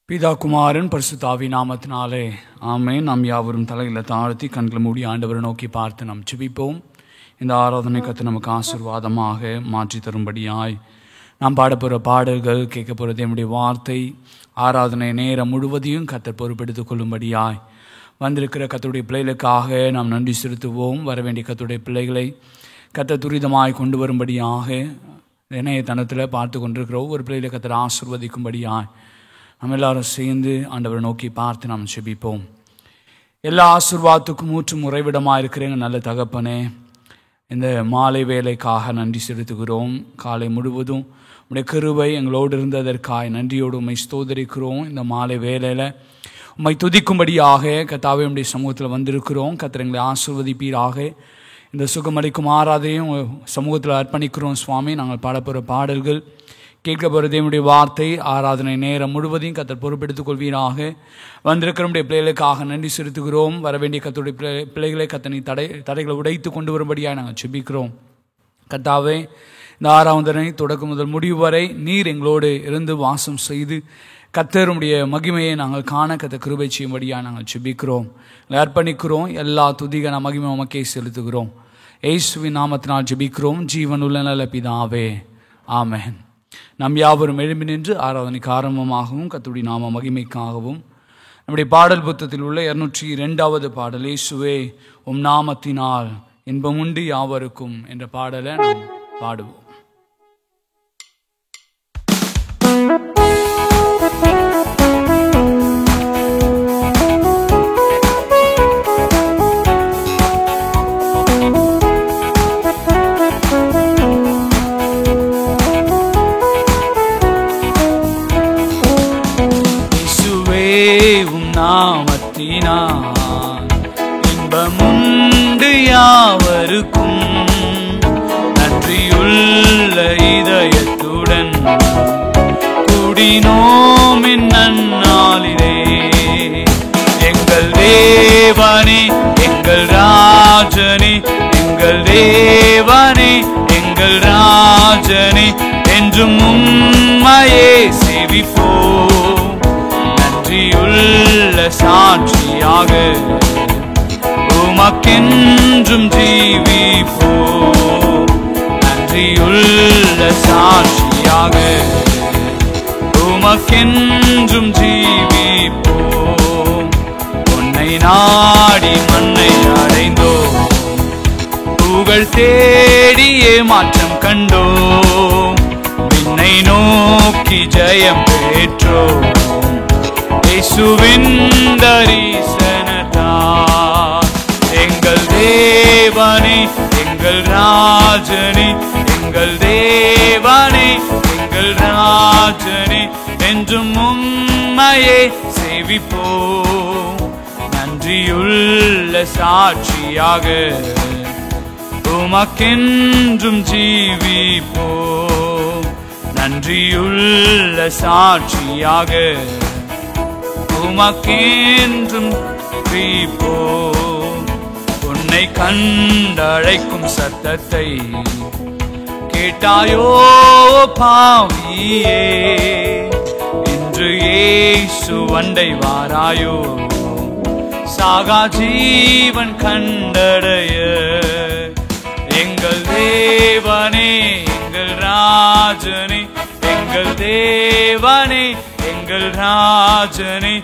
பிதா குமாரன் பரிசுத்த ஆவி நாமத்தினாலே ஆமென். நாம் யாவரும் தலைகளை தாழ்த்தி கண்களை மூடி ஆண்டவரை நோக்கி பார்த்து நாம் ஜெபிப்போம். இந்த ஆராதனை கர்த்தர் நமக்கு ஆசீர்வாதமாக மாற்றி தரும்படியாய் நாம் பாடப்போகிற பாடல்கள், கேட்க போகிற தேவனுடைய வார்த்தை, ஆராதனை நேரம் முழுவதையும் கர்த்தர் பொறுப்பெடுத்துக் கொள்ளும்படியாய் வந்திருக்கிற கர்த்தருடைய பிள்ளைகளுக்காக நாம் நன்றி செலுத்துவோம். வரவேண்டிய கர்த்தருடைய பிள்ளைகளை கர்த்தர் துரிதமாய் கொண்டு வரும்படியாக இணையதளத்தில் பார்த்து கொண்டிருக்கிற ஒவ்வொரு பிள்ளைகளை கர்த்தர் ஆசீர்வதிக்கும்படியாய் நம்ம எல்லாரும் சேர்ந்து ஆண்டவரை நோக்கி பார்த்து நாம் ஜெபிப்போம். எல்லா ஆசீர்வாதத்துக்கும் ஊற்றும் உறைவிடமாக இருக்கிறேங்க நல்ல தகப்பனே, இந்த மாலை வேலைக்காக நன்றி செலுத்துகிறோம். காலை முழுவதும் உம்முடைய கிருபை எங்களோடு இருந்ததற்காய் நன்றியோடு உம்மை ஸ்தோத்தரிக்கிறோம். இந்த மாலை வேலையில் உம்மை துதிக்கும்படியாக கர்த்தாவே உம்முடைய சமூகத்தில் வந்திருக்கிறோம். கர்த்தர் எங்களை ஆசீர்வதிப்பீராக. இந்த சுகமளிக்கும் ஆராதனையும் சமூகத்தில் அர்ப்பணிக்கிறோம் சுவாமி. நாங்கள் பாடப்போகிற பாடல்கள், கேட்க போகிற தேவனுடைய வார்த்தை, ஆராதனை நேரம் முழுவதையும் கர்த்தர் பொறுப்பெடுத்துக் கொள்வீராக. வந்திருக்கிற நம்முடைய பிள்ளைகளுக்காக நன்றி செலுத்துகிறோம். வரவேண்டிய கர்த்தருடைய பிள்ளைகளை கர்த்தனை தடைகளை உடைத்து கொண்டு வரும்படியாக நாங்கள் ஜெபிக்கிறோம். கர்த்தாவே, இந்த ஆராதனை தொடக்கம் முதல் முடிவு வரை நீர் எங்களோடு இருந்து வாசம் செய்து கர்த்தருடைய மகிமையை நாங்கள் காண கர்த்தர் கிருபை செய்யும்படியாக நாங்கள் ஜெபிக்கிறோம், அர்ப்பணிக்கிறோம். எல்லா துதிகன மகிமை உமக்கே செலுத்துகிறோம். இயேசுவின் நாமத்தினால் ஜெபிக்கிறோம் ஜீவனுள்ள நல்ல பிதாவே, ஆமென். நம் யாவரும் எழும்பி நின்று ஆராதனைக்கு ஆரம்பமாகவும் கர்த்தருடைய நாம மகிமைக்காகவும் நம்முடைய பாடல் புத்தகத்தில் உள்ள 202வது பாடல், இயேசுவே உம் நாமத்தினால் இன்பம் உண்டு யாவருக்கும் என்ற பாடலை நாம் பாடுவோம். நாமத்தினால் இன்பமுண்டு யாவருக்கும், நன்றியுள்ள இதயத்துடன் கூடினோம் இந்நன்னாளிலே. எங்கள் தேவனே எங்கள் ராஜனே, எங்கள் தேவனே எங்கள் ராஜனே, என்றும் உம்மையே சேவிப்போம். நன்றியுள்ள சாட்சியாக உமக்கென்றும் ஜீவிப்போம். நன்றியுள்ள சாட்சியாக உமக்கென்றும் ஜீவிப்போம். உன்னை நாடி மண்ணை அடைந்தோம், புகழ் தேடியே மாற்றம் கண்டோம். விண்ணை நோக்கி ஜெயம் பெற்றோம், இயேசுவின் தரிசனத்தால். எங்கள் தேவனே எங்கள் ராஜனே, எங்கள் தேவனே எங்கள் ராஜனே, என்றும் உம்மையே சேவிப்போம். நன்றியுள்ள சாட்சியாக உமக்கென்றும் ஜீவிப்போம். நன்றியுள்ள சாட்சியாக உமக்கென்றும் ஜீவிப்போம். உன்னை கண்டழைக்கும் சத்தத்தை கேட்டாயோ பாவியே, இன்று இயேசு வண்டை வாராயோ, சாகா ஜீவன் கண்டடைய. எங்கள் தேவனே எங்கள் ராஜனே, எங்கள் தேவனே எங்கள் ராஜனே,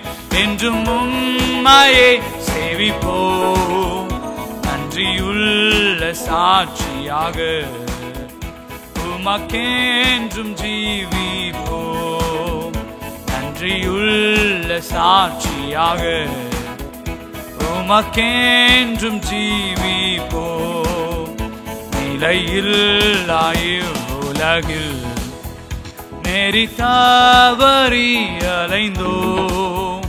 என்றும் உம்மையே சேவிப்போம். நன்றியுள்ள சாட்சியாக உமக்கென்றும் ஜீவிப்போம். நன்றியுள்ள சாட்சியாக உமக்கென்றும் ஜீவிப்போம். நிலையில்லாய் உலகில் நெறி தவறி அலைந்தோம்,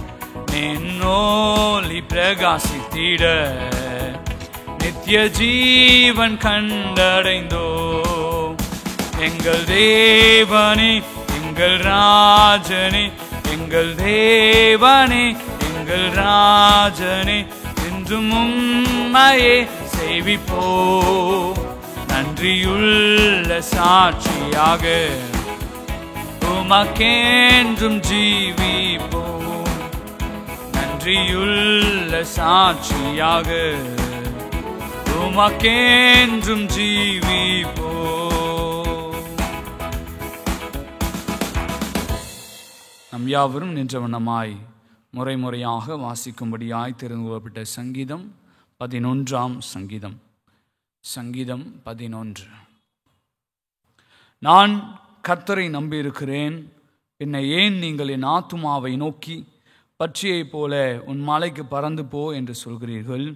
நின்னொளி பிரகாசித்திட நித்திய ஜீவன் கண்டடைந்தோம். எங்கள் தேவனே எங்கள் ராஜனே, எங்கள் தேவனே எங்கள் ராஜனே, என்றும் உம்மையே சேவிப்போம். நன்றியுள்ள சாட்சியாக உமக்கென்றும் ஜீவிப்போம். நன்றியுள்ள சாட்சியாக உமக்கென்றும் ஜீவிப்போம். நம் யாவரும் நின்ற வண்ணமாய் முறையாக வாசிக்கும்படியாய் தெரிந்து கொள்ளப்பட்ட சங்கீதம் 11ஆம் சங்கீதம். சங்கீதம் 11. நான் கர்த்தரை நம்பியிருக்கிறேன், என்னை ஏன் நீங்கள் என் ஆத்துமாவை நோக்கி பட்சியைப் போல உன் மலைக்கு பறந்து போ என்று சொல்கிறீர்கள்?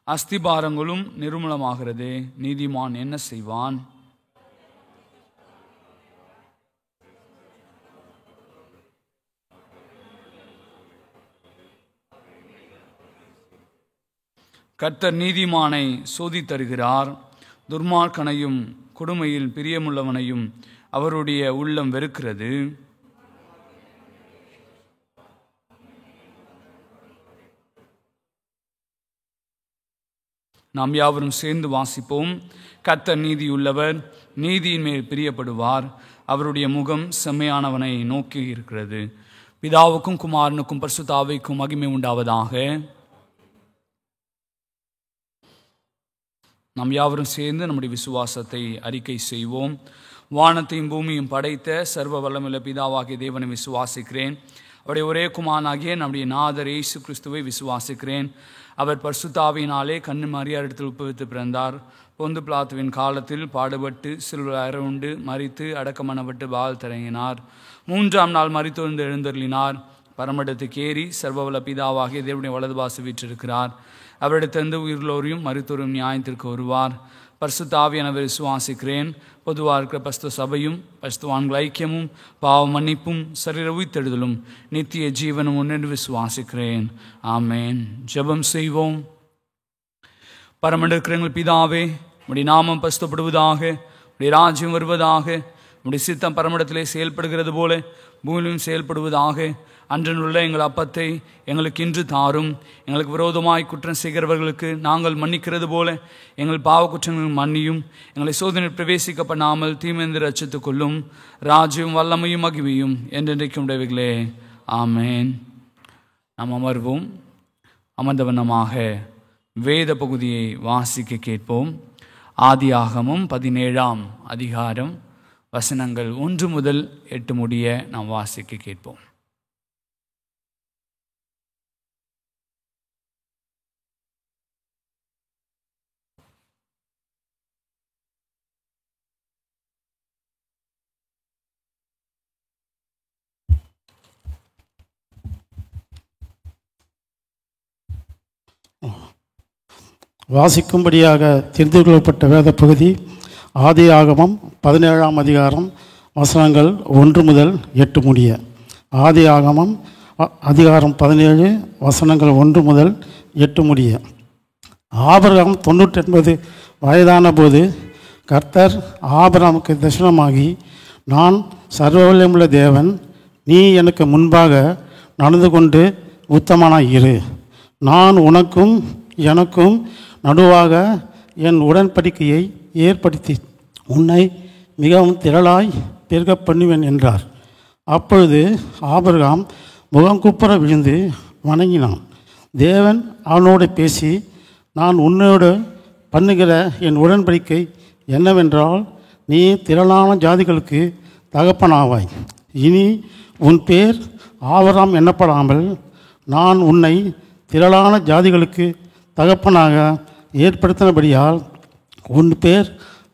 அஸ்திபாரங்களும் நிர்மூலமாகிறதே, நீதிமான் என்ன செய்வான்? கர்த்தர் நீதிமானை சோதித்தருகிறார், துர்மார்க்கனையும் கொடுமையில் பிரியமுள்ளவனையும் அவருடைய உள்ளம் வெறுக்கிறது. நாம் யாவரும் சேர்ந்து வாசிப்போம். கர்த்தர் நீதியுள்ளவர், நீதியின் மேல் பிரியப்படுவார், அவருடைய முகம் செம்மையானவனை நோக்கி இருக்கிறது. பிதாவுக்கும் குமாரனுக்கும் பரிசுத்த ஆவிக்கும் மகிமை உண்டாவதாக. நாம் யாவரும் சேர்ந்து நம்முடைய விசுவாசத்தை அறிக்கை செய்வோம். வானத்தையும் பூமியும் படைத்த சர்வ வல்லமையுள்ள பிதாவாகிய தேவனை விசுவாசிக்கிறேன். அவருடைய ஒரே குமாரனாகிய நம்முடைய நாதர் இயேசு கிறிஸ்துவை விசுவாசிக்கிறேன். அவர் பரிசுத்த ஆவியினாலே கண்ணு மரியாரிடத்தில் உட்பவித்து பிறந்தார். பொந்து பிலாத்துவின் காலத்தில் பாடுபட்டு சிலுவையில் அறையுண்டு மரித்து அடக்கமணப்பட்டு பால் தரங்கினார். 3ஆம் நாள் மரித்தொழுந்து எழுந்தருளினார். பரமடத்துக்கு ஏறி சர்வவல்ல பிதாவாகிய தேவனுடைய வலது பாசு வீற்றிருக்கிறார். அவரிடத்திலிருந்து உயிர்லோரையும் மரித்தோரும் நியாயத்திற்கு வருவார். பரிசுத்த ஆவியானவரை விசுவாசிக்கிறேன். பொதுவாக இருக்கிற பரிசுத்த சபையும் பரிசுத்தவான்கள் ஐக்கியமும் பாவ மன்னிப்பும் சரீர உயிர்த்தெழுதலும் நித்திய ஜீவனும் ஒன்று விசுவாசிக்கிறேன். ஆமேன். ஜெபம் செய்வோம். பரமண்டல எங்கள் பிதாவே, உம்முடைய நாமம் பரிசுத்தப்படுவதாக, உம்முடைய ராஜ்யம் வருவதாக, உம்முடைய சித்தம் பரமண்டலத்திலே செயல்படுகிறது போல பூமியிலும் செயல்படுவதாக. அன்றனுள்ள எங்கள் அப்பத்தை எங்களுக்கு இன்று தாரும். எங்களுக்கு விரோதமாய் குற்றம் செய்கிறவர்களுக்கு நாங்கள் மன்னிக்கிறது போல எங்கள் பாவ குற்றங்கள் மன்னியும். எங்களை சோதனை பிரவேசிக்க பண்ணாமல் தீமைந்து ரட்சித்துக் கொள்ளும். ராஜ்யம் வல்லமையும் மகிமையும் என்றென்றைக்கும் உடையவைகளே. ஆமேன். நாம் அமர்வோம். அமர்ந்த வண்ணமாக வேத பகுதியை வாசிக்க கேட்போம். ஆதியாகமம் 17ஆம் அதிகாரம் வசனங்கள் 1 முதல் 8 முடிய நாம் வாசிக்க கேட்போம். வாசிக்கும்படியாக தெரிந்து கொள்ளப்பட்ட வேத பகுதி ஆதியாகமம் 17ஆம் அதிகாரம் வசனங்கள் 1 முதல் 8 முடிய. ஆதியாகமம் அதிகாரம் 17 வசனங்கள் 1 முதல் 8 முடிய. ஆபிரகாம் 99 வயதான போது கர்த்தர் ஆபிரகாமுக்கு தரிசனமாகி, நான் சர்வவல்லமையுள்ள தேவன், நீ எனக்கு முன்பாக நடந்து கொண்டு உத்தமனாய் இரு. நான் உனக்கும் எனக்கும் நடுவாக என் உடன்படிக்கையை ஏற்படுத்தி உன்னை மிகவும் திரளாய் பெருக பண்ணுவேன் என்றார். அப்பொழுது ஆபிரகாம் முகங்குப்புற விழுந்து வணங்கினான். தேவன் அவனோடு பேசி, நான் உன்னோடு பண்ணுகிற என் உடன்படிக்கை என்னவென்றால், நீ திரளான ஜாதிகளுக்கு தகப்பனாவாய். இனி உன் பேர் ஆபிரகாம் எண்ணப்படாமல் நான் உன்னை திரளான ஜாதிகளுக்கு தகப்பனாக ஏற்படுத்தினபடியால் உன் பேர்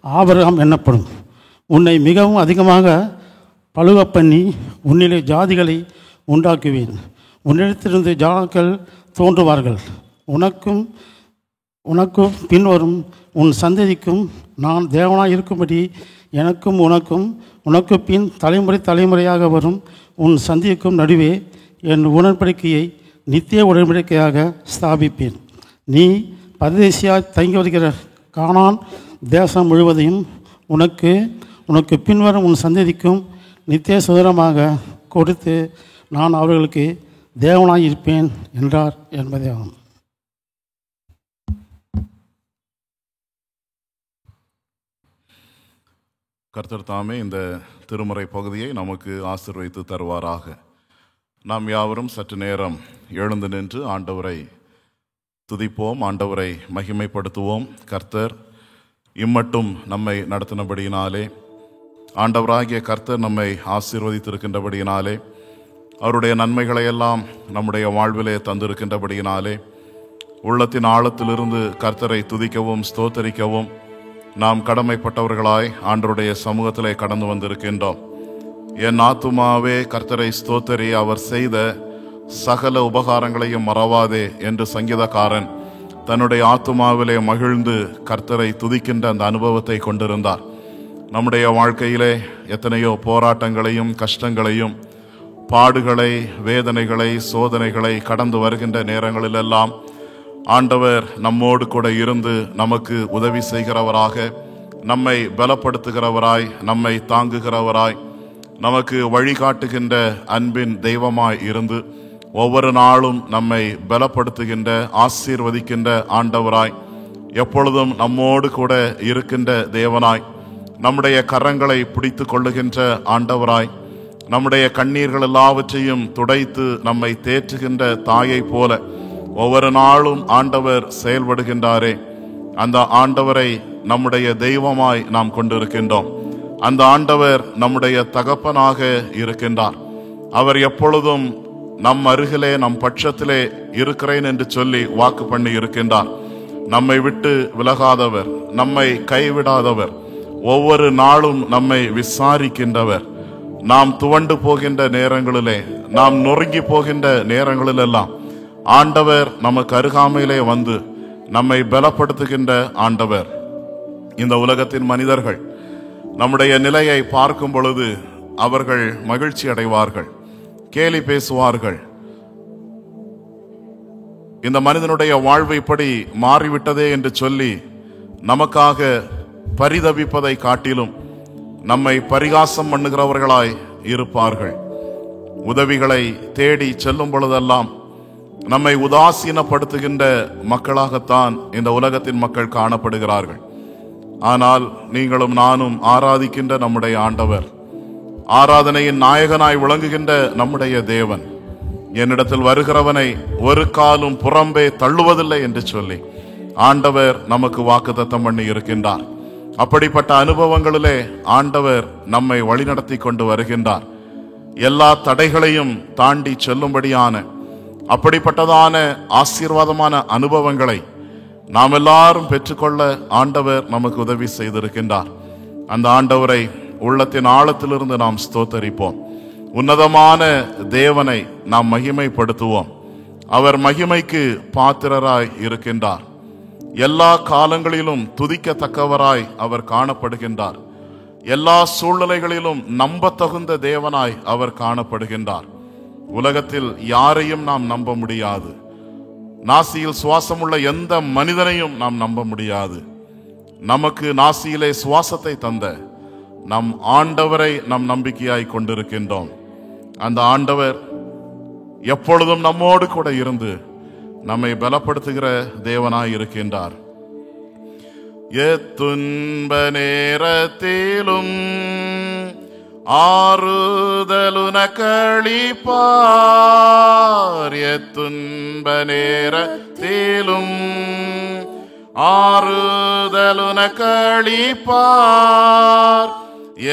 ஆபிரகாம் எண்ணப்படும். உன்னை மிகவும் அதிகமாக பழுக பண்ணி உன்னிலே ஜாதிகளை உண்டாக்குவேன். உன்னிடத்திலிருந்து ஜாதிகள் தோன்றுவார்கள். உனக்கும் உனக்கும் பின்வரும் உன் சந்ததிக்கும் நான் தேவனாய் இருக்கும்படி எனக்கும் உனக்கு பின் தலைமுறை தலைமுறையாக வரும் உன் சந்ததிக்கும் நடுவே என் உடன்படிக்கையை நித்திய உடன்படிக்கையாக ஸ்தாபிப்பேன். நீ பரதேசியாய் தங்கி வருகிற கானான் தேசம் முழுவதையும் உனக்கு பின்வரும் உன் சந்ததிக்கும் நித்திய சுதந்திரமாக கொடுத்து நான் அவர்களுக்கு தேவனாய் இருப்பேன் என்றார் என்பதே ஆகும். கர்த்தர் தாமே இந்த திருமறை பகுதியை நமக்கு ஆசீர்வதித்து தருவாராக. நாம் யாவரும் சற்று நேரம் எழுந்து நின்று ஆண்டவரை துதிப்போம், ஆண்டவரை மகிமைப்படுத்துவோம். கர்த்தர் இம்மட்டும் நம்மை நடத்தினபடியினாலே, ஆண்டவராகிய கர்த்தர் நம்மை ஆசீர்வதித்திருக்கின்றபடியினாலே, அவருடைய நன்மைகளையெல்லாம் நம்முடைய வாழ்விலே தந்திருக்கின்றபடியினாலே, உள்ளத்தின் ஆழத்திலிருந்து கர்த்தரை துதிக்கவும் ஸ்தோத்தரிக்கவும் நாம் கடமைப்பட்டவர்களாய் ஆண்டவருடைய சமூகத்திலே கடந்து வந்திருக்கின்றோம். என் ஆத்துமாவே கர்த்தரை ஸ்தோத்தரி, அவர் செய்த சகல உபகாரங்களையும் மறவாதே என்று சங்கீதக்காரன் தன்னுடைய ஆத்துமாவிலே மகிழ்ந்து கர்த்தரை துதிக்கின்ற அந்த அனுபவத்தை கொண்டிருந்தார். நம்முடைய வாழ்க்கையிலே எத்தனையோ போராட்டங்களையும் கஷ்டங்களையும் பாடுகளை வேதனைகளை சோதனைகளை கடந்து வருகின்ற நேரங்களிலெல்லாம் ஆண்டவர் நம்மோடு கூட இருந்து நமக்கு உதவி செய்கிறவராக, நம்மை பலப்படுத்துகிறவராய், நம்மை தாங்குகிறவராய், நமக்கு வழிகாட்டுகின்ற அன்பின் தெய்வமாய் இருந்து ஒவ்வொரு நாளும் நம்மை பலப்படுத்துகின்ற ஆசீர்வதிக்கின்ற ஆண்டவராய், எப்பொழுதும் நம்மோடு கூட இருக்கின்ற தேவனாய், நம்முடைய கரங்களை பிடித்து கொள்ளுகின்ற ஆண்டவராய், நம்முடைய கண்ணீர்கள் எல்லாவற்றையும் துடைத்து நம்மை தேற்றுகின்ற தாயை போல ஒவ்வொரு நாளும் ஆண்டவர் செயல்படுகின்றாரே, அந்த ஆண்டவரை நம்முடைய தெய்வமாய் நாம் கொண்டிருக்கின்றோம். அந்த ஆண்டவர் நம்முடைய தகப்பனாக இருக்கின்றார். அவர் எப்பொழுதும் நம் அருகிலே நம் பட்சத்திலே இருக்கிறேன் என்று சொல்லி வாக்கு பண்ணி இருக்கின்றார். நம்மை விட்டு விலகாதவர், நம்மை கைவிடாதவர், ஒவ்வொரு நாளும் நம்மை விசாரிக்கின்றவர். நாம் துவண்டு போகின்ற நேரங்களிலே, நாம் நொறுங்கி போகின்ற நேரங்களிலெல்லாம் ஆண்டவர் நமக்கு அருகாமையிலே வந்து நம்மை பலப்படுத்துகின்ற ஆண்டவர். இந்த உலகத்தின் மனிதர்கள் நம்முடைய நிலையை பார்க்கும் பொழுது அவர்கள் மகிழ்ச்சி அடைவார்கள், கேலி பேசுவார்கள். இந்த மனிதனுடைய வாழ்வு இப்படி மாறிவிட்டதே என்று சொல்லி நமக்காக பரிதபிப்பதை காட்டிலும் நம்மை பரிகாசம் பண்ணுகிறவர்களாய் இருப்பார்கள். உதவிகளை தேடி செல்லும் பொழுதெல்லாம் நம்மை உதாசீனப்படுத்துகின்ற மக்களாகத்தான் இந்த உலகத்தின் மக்கள் காணப்படுகிறார்கள். ஆனால் நீங்களும் நானும் ஆராதிக்கின்ற நம்முடைய ஆண்டவர், ஆராதனையின் நாயகனாய் விளங்குகின்ற நம்முடைய தேவன், என்னிடத்தில் வருகிறவனை ஒரு காலும் புறம்பே தள்ளுவதில்லை என்று சொல்லி ஆண்டவர் நமக்கு வாக்குத்தத்தம் பண்ணி இருக்கின்றார். அப்படிப்பட்ட அனுபவங்களிலே ஆண்டவர் நம்மை வழிநடத்தி கொண்டு வருகின்றார். எல்லா தடைகளையும் தாண்டி செல்லும்படியான அப்படிப்பட்டதான ஆசீர்வாதமான அனுபவங்களை நாம் எல்லாரும் பெற்றுக்கொள்ள ஆண்டவர் நமக்கு உதவி செய்திருக்கின்றார். அந்த ஆண்டவரை உள்ளத்தின் ஆழத்திலிருந்து நாம் ஸ்தோத்தரிப்போம். உன்னதமான தேவனை நாம் மகிமைப்படுத்துவோம். அவர் மகிமைக்கு பாத்திரராய் இருக்கின்றார். எல்லா காலங்களிலும் துதிக்கத்தக்கவராய் அவர் காணப்படுகின்றார். எல்லா சூழ்நிலைகளிலும் நம்பத்தகுந்த தேவனாய் அவர் காணப்படுகின்றார். உலகத்தில் யாரையும் நாம் நம்ப முடியாது. நாசியில் சுவாசமுள்ள எந்த மனிதனையும் நாம் நம்ப முடியாது. நமக்கு நாசியிலே சுவாசத்தை தந்த நம் ஆண்டவரை நம் நம்பிக்கையாய் கொண்டிருக்கின்றோம். அந்த ஆண்டவர் எப்பொழுதும் நம்மோடு கூட இருந்து நம்மை பலப்படுத்துகிற தேவனாய் இருக்கின்றார். எத்துன்ப நேரத்திலும் ஆறுதலுனக்களிப்பார், எத்துன்ப நேரத்திலும் ஆறுதலுனக்களிப்பார்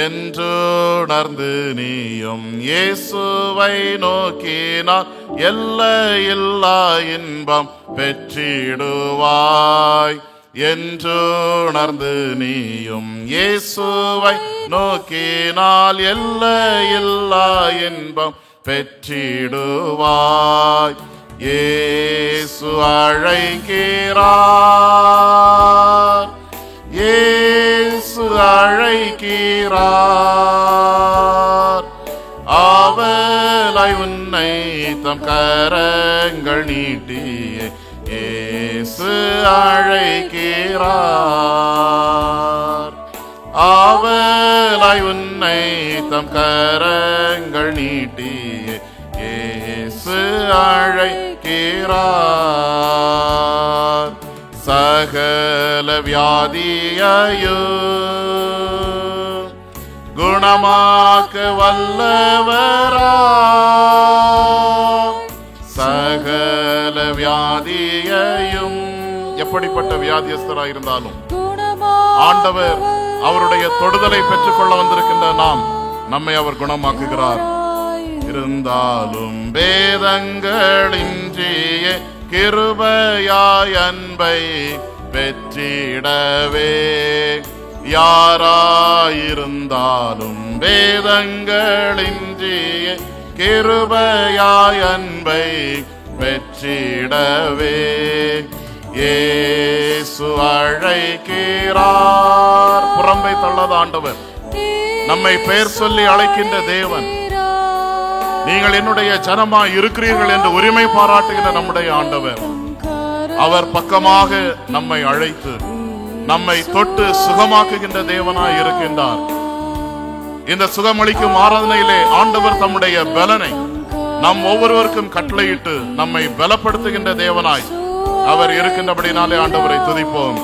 என்றுணர்ந்து நீயும் இயேசுவை நோக்கினார் எல்லையில்லா இன்பம் பெற்றிடுவாய். என்றுணர்ந்து நீயும் இயேசுவை நோக்கினால் எல்லையில்லா இன்பம் பெற்றிடுவாய். இயேசு அழைக்கிறார், இயேசு அழைக்கிறார். ஆவலாய் உன்னை தம் கரங்கள் நீட்டி இயேசு அழைக்கிறார். ஆவலாய் உன்னை தம் கரங்கள் நீட்டி இயேசு அழைக்கிறார். சகல வியாதியையும் குணமாக்க வல்லவராம். சகல வியாதியையும், எப்படிப்பட்ட வியாதியஸ்தராய் இருந்தாலும் ஆண்டவர் அவருடைய தொடுதலை பெற்றுக்கொள்ள வந்திருக்கின்ற நாம் நம்மை அவர் குணமாக்குகிறார். இருந்தாலும் வேதங்களின்றிய கிருபையாய் அன்பை பெற்றிடவே, யாராயிருந்தாலும் வேதங்களின்றிய கிருபையாய் அன்பை பெற்றிடவே இயேசு அழைக்கிறார். புறம்பை தள்ளாத ஆண்டவர், நம்மை பெயர் சொல்லி அழைக்கின்ற தேவன். நீங்கள் என்னுடைய ஜனமாய் இருக்கிறீர்கள் என்று உரிமை பாராட்டுகின்ற நம்முடைய ஆண்டவர், அவர் பக்கமாக நம்மை அழைத்து நம்மை தொட்டு சுகமாக்குகின்ற தேவனாய் இருக்கின்றார். இந்த சுகமளிக்கும் ஆராதனையிலே ஆண்டவர் தம்முடைய பலனை நம் ஒவ்வொருவருக்கும் கட்டளையிட்டு நம்மை பலப்படுத்துகின்ற தேவனாய் அவர் இருக்கின்றபடினாலே ஆண்டவரை துதிப்போம்.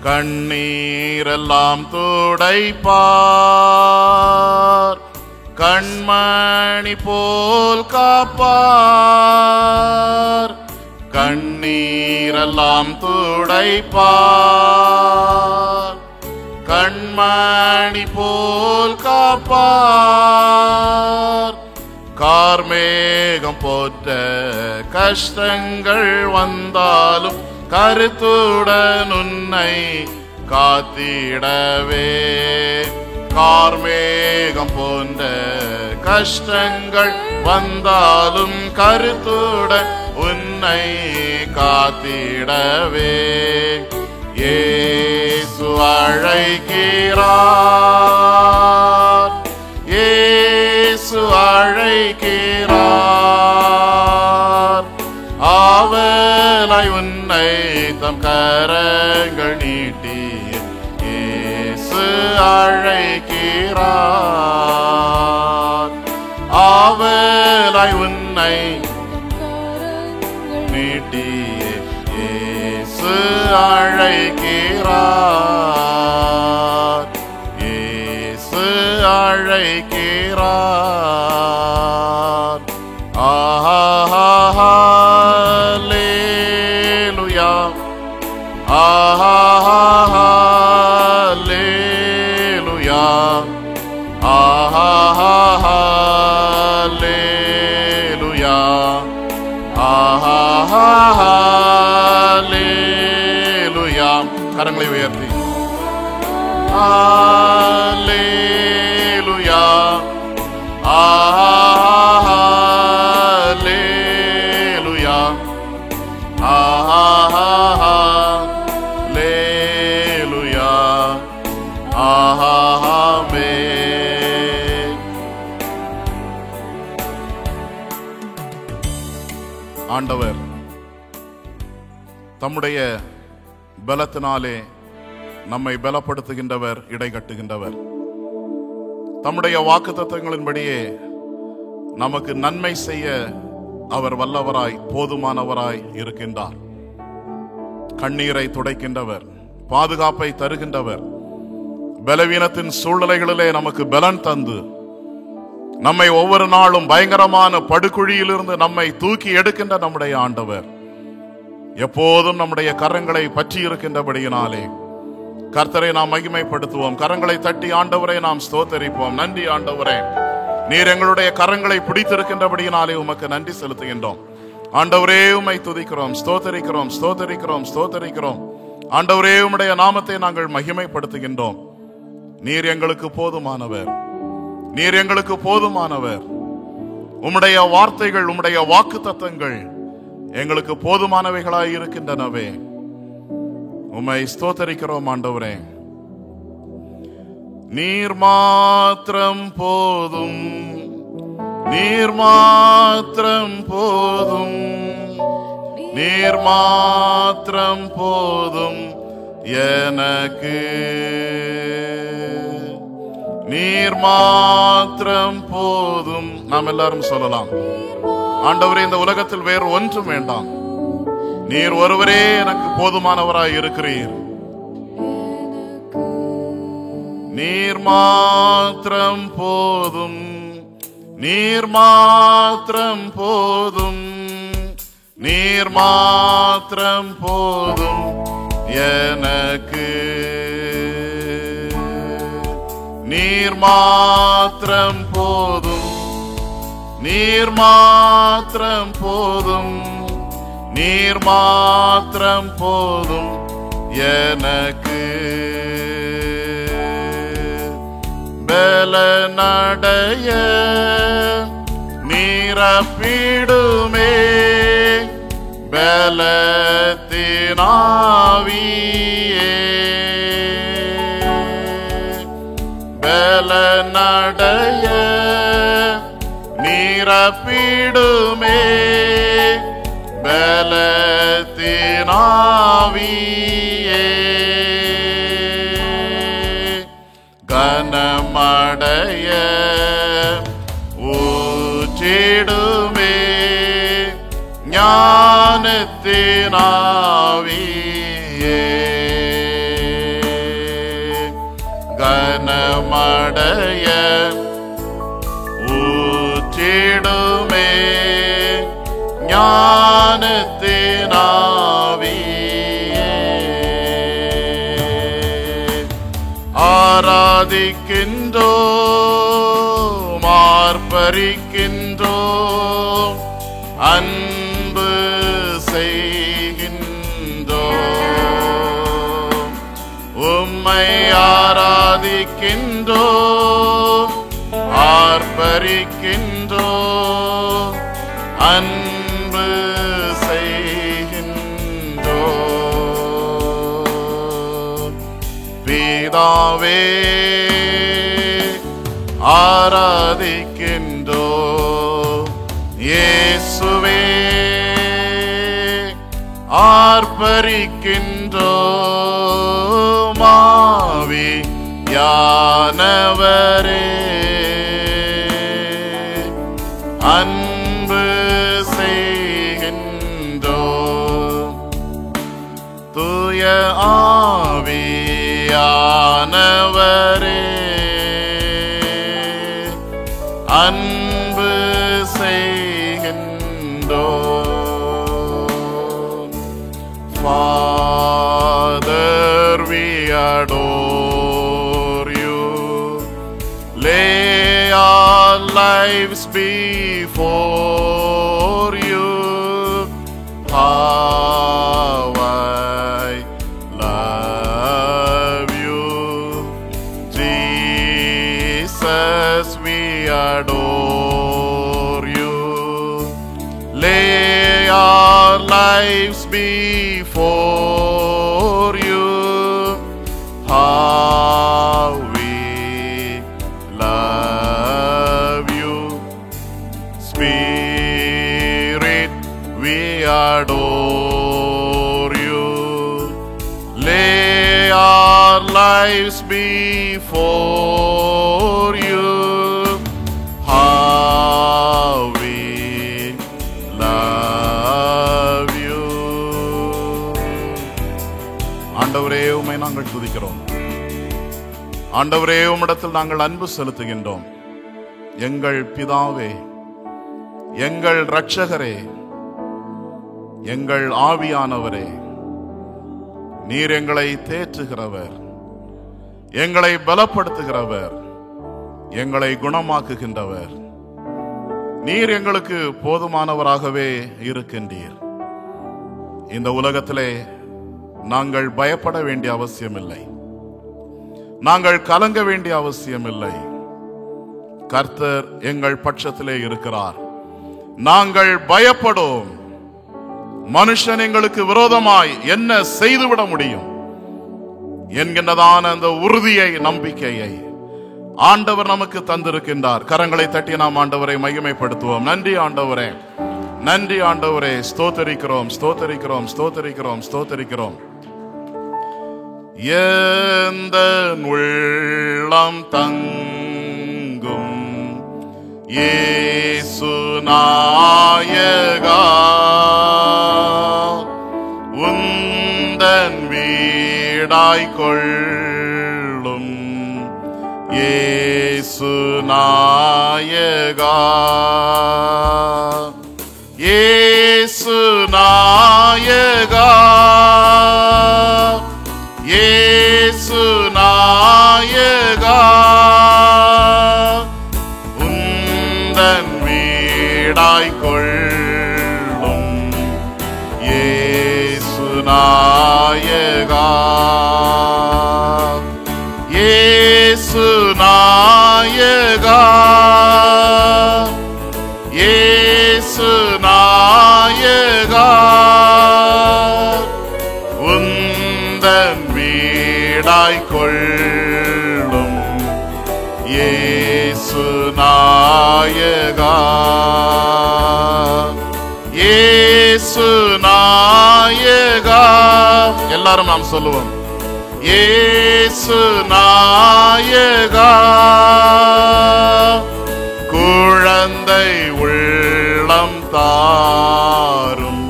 கண்ணீரெல்லாம் துடைப்பார், கண்மணி போல் காப்பார். கண்ணீரெல்லாம் துடைப்பார், கண்மணி போல் காப்பார். கார்மேகம் போற்ற கஷ்டங்கள் வந்தாலும் கருத்துடன் உன்னை காத்திடவே. கார்மேகம் போன்ற கஷ்டங்கள் வந்தாலும் கருத்துடன் உன்னை காத்திடவே இயேசு அழைக்கிறார், இயேசு அழைக்கிறார். ஆவலாய் உன்னை தம் கரங்கள் நீட்டி இயேசு அழைக்கிறார். ஆவலாய் உன்னை நீட்டி இயேசு அழைக்கிறார், இயேசு அழைக்கிறார். ஹல்லேலூயா, ஹல்லேலூயா, ஹல்லேலூயா, ஹல்லேலூயா. கரங்களை உயர்த்தி ஹல்லேலூயா, ஹல்லேலூயா, ஹல்லேலூயா, ஆமென். ஆண்டவர் தம்முடைய பலத்தினாலே நம்மை பலப்படுத்துகின்றவர், இடை கட்டுகின்றவர். தம்முடைய வாக்குத்தத்தங்களின்படியே நமக்கு நன்மை செய்ய அவர் வல்லவராய் போதுமானவராய் இருக்கின்றார். கண்ணீரை துடைக்கின்றவர், பாதுகாப்பை தருகின்றவர், பலவீனத்தின் சூழ்நிலைகளிலே நமக்கு பலன் தந்து நம்மை ஒவ்வொரு நாளும் பயங்கரமான படுகுழியிலிருந்து நம்மை தூக்கி எடுக்கின்ற நம்முடைய ஆண்டவர் எப்போதும் நம்முடைய கரங்களை பற்றி இருக்கின்றபடியினாலே கர்த்தரை நாம் மகிமைப்படுத்துவோம். கரங்களை தட்டி ஆண்டவரை நாம் ஸ்தோத்தரிப்போம். நன்றி ஆண்டவரே, நீர் எங்களுடைய கரங்களை பிடித்திருக்கின்றபடியினாலே உமக்கு நன்றி செலுத்துகின்றோம். ஆண்டவரே உம்மை துதிக்கிறோம், ஸ்தோத்தரிக்கிறோம், ஸ்தோத்தரிக்கிறோம், ஸ்தோத்தரிக்கிறோம். ஆண்டவரே உம்முடைய நாமத்தை நாங்கள் மகிமைப்படுத்துகின்றோம். நீர் எங்களுக்கு போதுமானவர், நீர் எங்களுக்கு போதுமானவர். உம்முடைய வார்த்தைகள், உம்முடைய வாக்குத்தத்தங்கள் எங்களுக்கு போதுமானவைகளாய் இருக்கின்றனவே. உம்மை ஸ்தோத்தரிக்கிறோம் ஆண்டவரே. நீர் மாத்திரம் போதும், நீர் மாத்திரம் போதும், நீர் மாத்திரம் போதும் எனக்கு, நீர் மாத்திரம் போதும். நாம் எல்லாரும் சொல்லலாம், ஆண்டவரே இந்த உலகத்தில் வேறு ஒன்றும் வேண்டாம், நீர் ஒருவரே எனக்கு போதுமானவராய் இருக்கிறீர். நீர் மாத்திரம் போதும், நீர் மாத்திரம் போதும், நீர் மாத்திரம் போதும் எனக்கு, நீர் மாத்திரம் போதும், நீர் மாத்திரம் போதும், நீர் மாத்திரம் போதும் எனக்கு. பலனடைய நிரப்பிடுமே பலத்தினாவியே, பலனடைய நிரப்பிடுமே பலத்தினாவியே, கனமடைய ஊற்றிடுமே ஞானத்தினாவியே, கனமடைய ஊற்றிடுமே ஞானத்தினாவியே. ஆராதிக்கின்றோம், ஆர்ப்பரிக்கின்றோம், அன்பு செய்கின்றோம். உம்மை ஆராதிக்கின்றோம், ஆர்ப்பரிக்கின்றோம், அன்பு செய்கின்றோம். பிதாவே ஆராதிக்கின்றோம், இயேசுவே ஆர்ப்பரிக்கின்றோம், ஆவியானவரே அன்பு செய்கின்றோம். தூய ஆவியானவரே அன்பு செய்கின்றோம். Father, we adore you. Lay our lives before you. How I love you, Jesus, we adore you. Lay our lives before you. How we love you, Spirit, we adore you. Lay our lives before you. How we love you. ஆண்டவரே உம்மை நாங்கள் துதிக்கிறோம். ஆண்டவரே உம்மிடத்தில் நாங்கள் அன்பு செலுத்துகின்றோம். எங்கள் பிதாவே, எங்கள் இரட்சகரே, எங்கள் ஆவியானவரே, நீர் எங்களை தேற்றுகிறவர், எங்களை பலப்படுத்துகிறவர், எங்களை குணமாக்குகின்றவர். நீர் எங்களுக்கு போதுமானவராகவே இருக்கின்றீர். இந்த உலகத்திலே நாங்கள் பயப்பட வேண்டிய அவசியமில்லை, நாங்கள் கலங்க வேண்டிய அவசியமில்லை. கர்த்தர் எங்கள் பட்சத்திலே இருக்கிறார். நாங்கள் பயப்படும். மனுஷன் எங்களுக்கு விரோதமாய் என்ன செய்துவிட முடியும் என்கின்றதான அந்த உறுதியை, நம்பிக்கையை ஆண்டவர் நமக்கு தந்திருக்கின்றார். கரங்களை தட்டி நாம் ஆண்டவரை மகிமைப்படுத்துவோம். நன்றி ஆண்டவரே, நன்றி ஆண்டவரே, ஸ்தோத்தரிக்கிறோம், ஸ்தோத்தரிக்கிறோம், ஸ்தோத்தரிக்கிறோம், ஸ்தோத்தரிக்கிறோம். எந்த உள்ளம் தங்கும் இயேசு நாயகா, உந்தன் வீடாய் கொள்ளும் இயேசு நாயகா, இயேசு நாயகா, இயேசு நாயகா, உந்தன் வீடாய் கொள்ளும் இயேசு நாயகா, இயேசு நாயகா, இயேசு நாயகா, உந்தன் வீடாய் கொள்ளும் இயேசு நாயகா, இயேசு நாயகா. எல்லாரும் நாம் சொல்லுவோம். இயேசு நாயகா, குழந்தை உள்ளம் தாரும்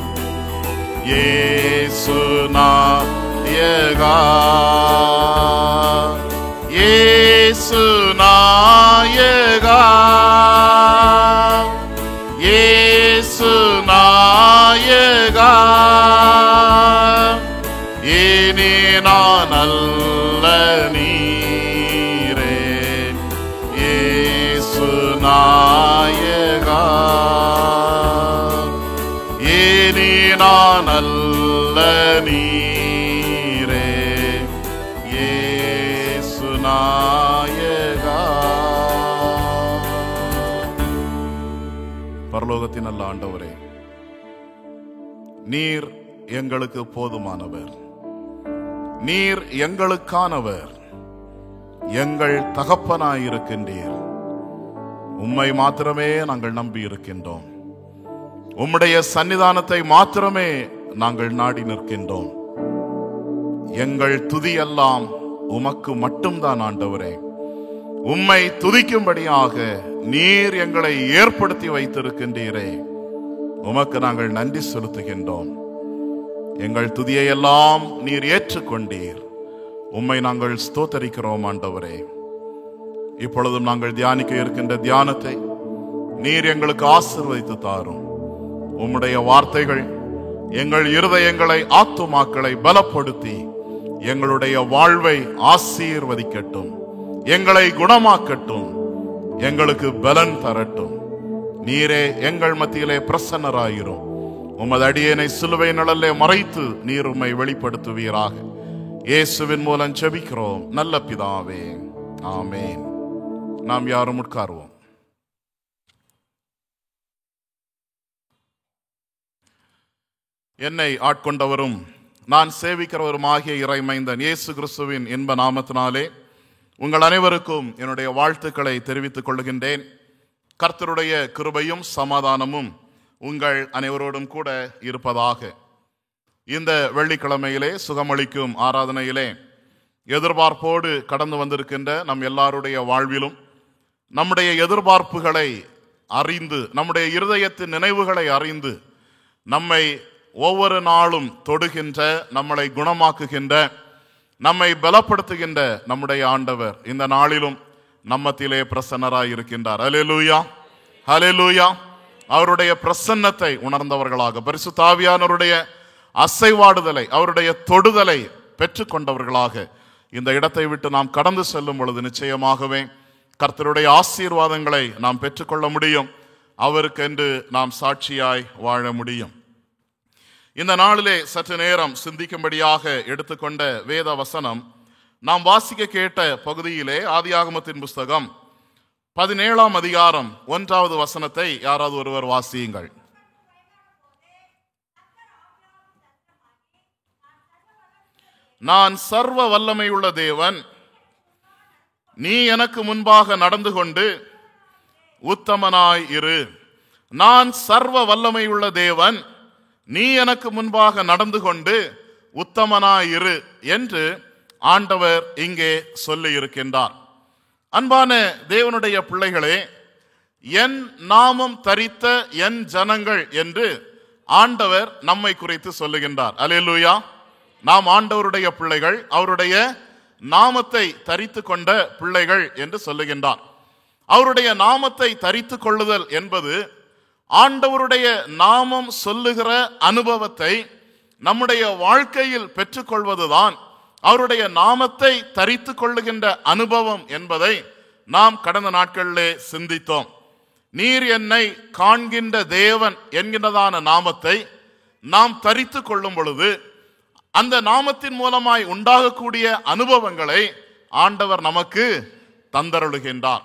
இயேசு நாயகா, இயேசு நாயகா, இயேசு நாயகா. இனி நான் அல்ல நீரே இயேசு நாயகா, இனி நான் அல்ல நீரே இயேசு நாயகா. பரலோகத்தின் நல்ல ஆண்டவரே, நீர் எங்களுக்கு போதுமானவர், நீர் எங்களுக்கானவர், எங்கள் தகப்பனாயிருக்கின்றீர். உம்மை மாத்திரமே நாங்கள் நம்பி இருக்கின்றோம். உம்முடைய சன்னிதானத்தை மாத்திரமே நாங்கள் நாடி நிற்கின்றோம். எங்கள் துதியெல்லாம் உமக்கு மட்டும்தான் ஆண்டவரே. உம்மை துதிக்கும்படியாக நீர் எங்களை ஏற்படுத்தி வைத்திருக்கின்றீரே, உமக்கு நாங்கள் நன்றி செலுத்துகின்றோம். எங்கள் துதியை எல்லாம் நீர் ஏற்றுக்கொண்டீர். உம்மை நாங்கள் ஸ்தோத்தரிக்கிறோம் ஆண்டவரே. இப்பொழுதும் நாங்கள் தியானிக்க இருக்கின்ற தியானத்தை நீர் எங்களுக்கு ஆசீர்வதித்து தாரும். உம்முடைய வார்த்தைகள் எங்கள் இருதயங்களை, ஆத்துமாக்களை பலப்படுத்தி எங்களுடைய வாழ்வை ஆசீர்வதிக்கட்டும், எங்களை குணமாக்கட்டும், எங்களுக்கு பலன் தரட்டும். நீரே எங்கள் மத்தியிலே பிரசன்னராயிரும். உமது அடியேனை சிலுவை நிழலிலே மறைத்து நீர் உம்மை வெளிப்படுத்துவீராக. இயேசுவின் மூலம் ஜெபிக்கிறோம் நல்ல பிதாவே, ஆமென். நாம் யாரும் உட்காருவோம். என்னை ஆட்கொண்டவரும் நான் சேவிக்கிறவருமாகிய இறைமைந்தன் இயேசு கிறிஸ்துவின் இன்ப நாமத்தினாலே உங்கள் அனைவருக்கும் என்னுடைய வாழ்த்துக்களை தெரிவித்துக் கொள்கின்றேன். கர்த்தருடைய கிருபையும் சமாதானமும் உங்கள் அனைவரோடும் கூட இருப்பதாக. இந்த வெள்ளிக்கிழமையிலே சுகமளிக்கும் ஆராதனையிலே எதிர்பார்ப்போடு கடந்து வந்திருக்கின்ற நம் எல்லாருடைய வாழ்விலும் நம்முடைய எதிர்பார்ப்புகளை அறிந்து, நம்முடைய இருதயத்தின் நினைவுகளை அறிந்து, நம்மை ஒவ்வொரு நாளும் தொடுகின்ற, நம்மளை குணமாக்குகின்ற, நம்மை பலப்படுத்துகின்ற நம்முடைய ஆண்டவர் இந்த நாளிலும் நம்மத்திலே பிரசன்னராய் இருக்கின்றார். ஹல்லேலூயா, ஹல்லேலூயா. அவருடைய பிரசன்னத்தை உணர்ந்தவர்களாக, பரிசுத்த ஆவியானவருடைய அசைவாடுதலை, அவருடைய தொடுதலை பெற்றுக்கொண்டவர்களாக இந்த இடத்தை விட்டு நாம் கடந்து செல்லும் பொழுது நிச்சயமாகவே கர்த்தருடைய ஆசீர்வாதங்களை நாம் பெற்றுக்கொள்ள முடியும். அவருக்கென்று நாம் சாட்சியாய் வாழ முடியும். இந்த நாளிலே சற்று நேரம் சிந்திக்கும்படியாக எடுத்துக்கொண்ட வேத வசனம் நாம் வாசிக்க கேட்ட பகுதியிலே ஆதியாகமத்தின் புஸ்தகம் 17ஆம் அதிகாரம் 1வது வசனத்தை யாராவது ஒருவர் வாசியுங்கள். நான் சர்வ வல்லமையுள்ள தேவன், நீ எனக்கு முன்பாக நடந்து கொண்டு உத்தமனாய் இரு. நான் சர்வ வல்லமையுள்ள தேவன், நீ எனக்கு முன்பாக நடந்து கொண்டு உத்தமனாய் இரு என்று ஆண்டவர் இங்கே சொல்லி இருக்கின்றார். அன்பான தேவனுடைய பிள்ளைகளே, என் நாமம் தரித்த என் ஜனங்கள் என்று ஆண்டவர் நம்மை குறித்து சொல்லுகின்றார். அல்லேலூயா. நாம் ஆண்டவருடைய பிள்ளைகள், அவருடைய நாமத்தை தரித்து கொண்ட பிள்ளைகள் என்று சொல்லுகின்றார். அவருடைய நாமத்தை தரித்து கொள்ளுதல் என்பது ஆண்டவருடைய நாமம் சொல்லுகிற அனுபவத்தை நம்முடைய வாழ்க்கையில் பெற்றுக்கொள்வதுதான் அவருடைய நாமத்தை தரித்து கொள்ளுகின்ற அனுபவம் என்பதை நாம் கடந்த நாட்களிலே சிந்தித்தோம். நீர் என்னை காண்கின்ற தேவன் என்கின்றதான நாமத்தை நாம் தரித்து கொள்ளும் பொழுது அந்த நாமத்தின் மூலமாய் உண்டாகக்கூடிய அனுபவங்களை ஆண்டவர் நமக்கு தந்தருளுகின்றார்.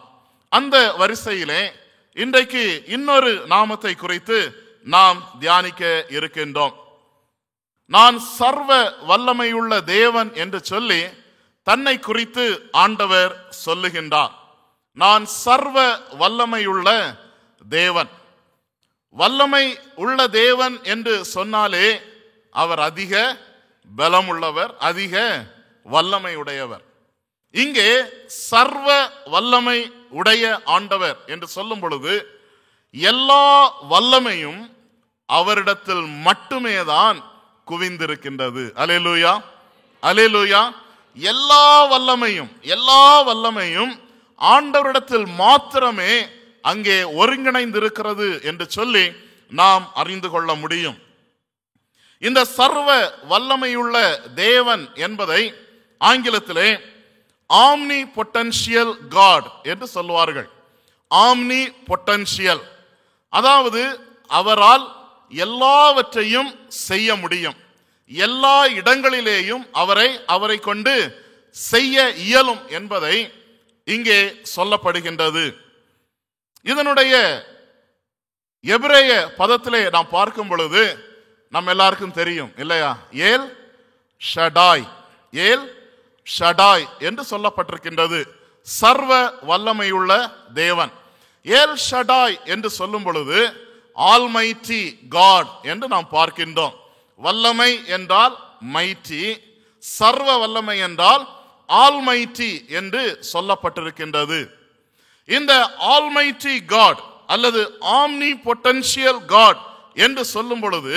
அந்த வரிசையிலே இன்றைக்கு இன்னொரு நாமத்தை குறித்து நாம் தியானிக்க இருக்கின்றோம். நான் சர்வ வல்லமையுள்ள தேவன் என்று சொல்லி தன்னை குறித்து ஆண்டவர் சொல்லுகின்றார். நான் சர்வ வல்லமையுள்ள தேவன். வல்லமை உள்ள தேவன் என்று சொன்னாலே அவர் அதிக பலம் உள்ளவர், அதிக வல்லமை உடையவர். இங்கே சர்வ வல்லமை உடைய ஆண்டவர் என்று சொல்லும் பொழுது எல்லா வல்லமையும் அவரிடத்தில் மட்டுமே தான் குவிந்திருக்கின்றது. அல்லேலூயா, அல்லேலூயா. எல்லா வல்லமையும் ஆண்டவரிடத்தில் மாத்திரமே அங்கே ஒருங்கிணைந்திருக்கிறது என்று சொல்லி நாம் அறிந்து கொள்ள முடியும். இந்த சர்வ வல்லமையுள்ள தேவன் என்பதை ஆங்கிலத்திலே ஆம்னி பொட்டன்ஷியல் காட் என்று சொல்வார்கள். ஆம்னி பொட்டன்ஷியல், அதாவது அவரால் எல்லாவற்றையும் செய்ய முடியும், எல்லா இடங்களிலேயும் அவரை கொண்டு செய்ய இயலும் என்பதை இங்கே சொல்லப்படுகின்றது. இதனுடைய எபிரேய பதத்திலே நாம் பார்க்கும் பொழுது நம்ம எல்லாருக்கும் தெரியும் இல்லையா? ஏல் ஷடாய், ஏல் ஷடாய் என்று சொல்லப்பட்டிருக்கின்றது. சர்வ வல்லமையுள்ள தேவன். ஏல் ஷடாய் என்று சொல்லும் பொழுது ஆல்மைட்டி காட் என்று நாம் பார்க்கின்றோம். வல்லமை என்றால் மைட்டி, சர்வ வல்லமை என்றால் ஆல்மைட்டி என்று சொல்லப்பட்டிருக்கின்றது. இந்த ஆல்மைட்டி காட் அல்லது ஆம்னி பொட்டன்ஷியல் காட் என்று சொல்லும் பொழுது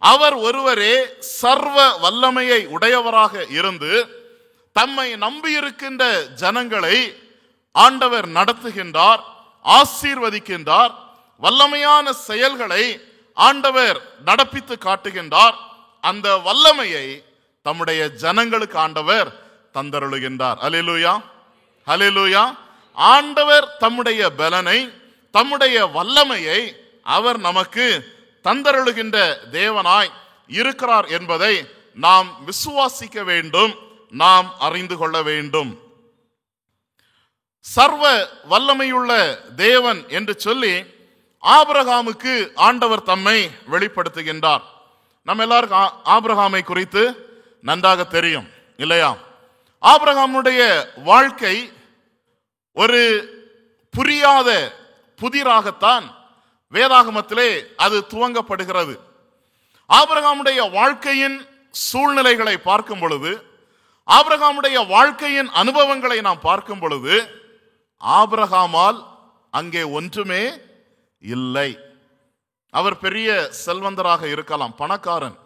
அவர் ஒருவரே சர்வ வல்லமையை உடையவராக இருந்து தம்மை நம்பியிருக்கின்ற ஜனங்களை ஆண்டவர் நடத்துகின்றார், ஆசீர்வதிக்கின்றார். வல்லமையான செயல்களை ஆண்டவர் நடப்பித்து காட்டுகின்றார். அந்த வல்லமையை தம்முடைய ஜனங்களுக்கு ஆண்டவர் தந்தருளுகின்றார். அல்லேலூயா, அல்லேலூயா. ஆண்டவர் தம்முடைய பலனை, தம்முடைய வல்லமையை அவர் நமக்கு தந்தருளுகின்ற தேவனாய் இருக்கிறார் என்பதை நாம் விசுவாசிக்க வேண்டும், நாம் அறிந்து கொள்ள வேண்டும். சர்வ வல்லமையுள்ள தேவன் என்று சொல்லி ஆபிரகாமுக்கு ஆண்டவர் தம்மை வெளிப்படுத்துகின்றார். நம்ம எல்லாருக்கும் ஆபிரகாமை குறித்து நன்றாக தெரியும் இல்லையா? ஆபிரகாமுடைய வாழ்க்கை ஒரு புரியாத புதிராகத்தான் வேதாகமத்திலே அது துவங்கப்படுகிறது. ஆபிரகாமுடைய வாழ்க்கையின் சூழ்நிலைகளை பார்க்கும் பொழுது, ஆபிரகாமுடைய வாழ்க்கையின் அனுபவங்களை நாம் பார்க்கும் பொழுது ஆபிரகாமால் அங்கே ஒன்றுமே இல்லை. அவர் பெரிய செல்வந்தராக இருக்கலாம், பணக்காரன்,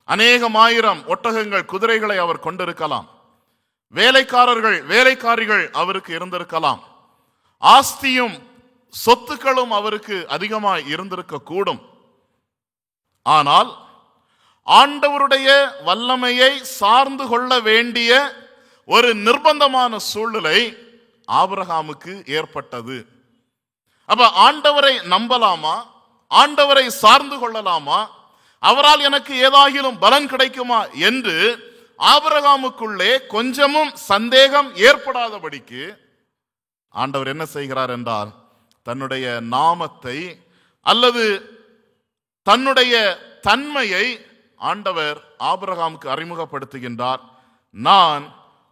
அநேகமாயிரம் ஒட்டகங்கள் குதிரைகளை அவர் கொண்டிருக்கலாம், வேலைக்காரிகள் அவருக்கு இருந்திருக்கலாம், ஆஸ்தியும் சொத்துக்களும் அவருக்கு அதிகமாய் இருந்திருக்க கூடும். ஆனால் ஆண்டவருடைய வல்லமையை சார்ந்து கொள்ள வேண்டிய ஒரு நிர்பந்தமான சூழ்நிலை ஆபிரகாமுக்கு ஏற்பட்டது. அப்ப ஆண்டவரை நம்பலாமா, ஆண்டவரை சார்ந்து கொள்ளலாமா, அவரால் எனக்கு ஏதாகிலும் பலன் கிடைக்குமா என்று ஆபிரகாமுக்குள்ளே கொஞ்சமும் சந்தேகம் ஏற்படாதபடிக்கு ஆண்டவர் என்ன செய்கிறார் என்றால், தன்னுடைய நாமத்தை அல்லது தன்னுடைய தன்மையை ஆண்டவர் ஆபிரகாமுக்கு அறிமுகப்படுத்துகின்றார். நான்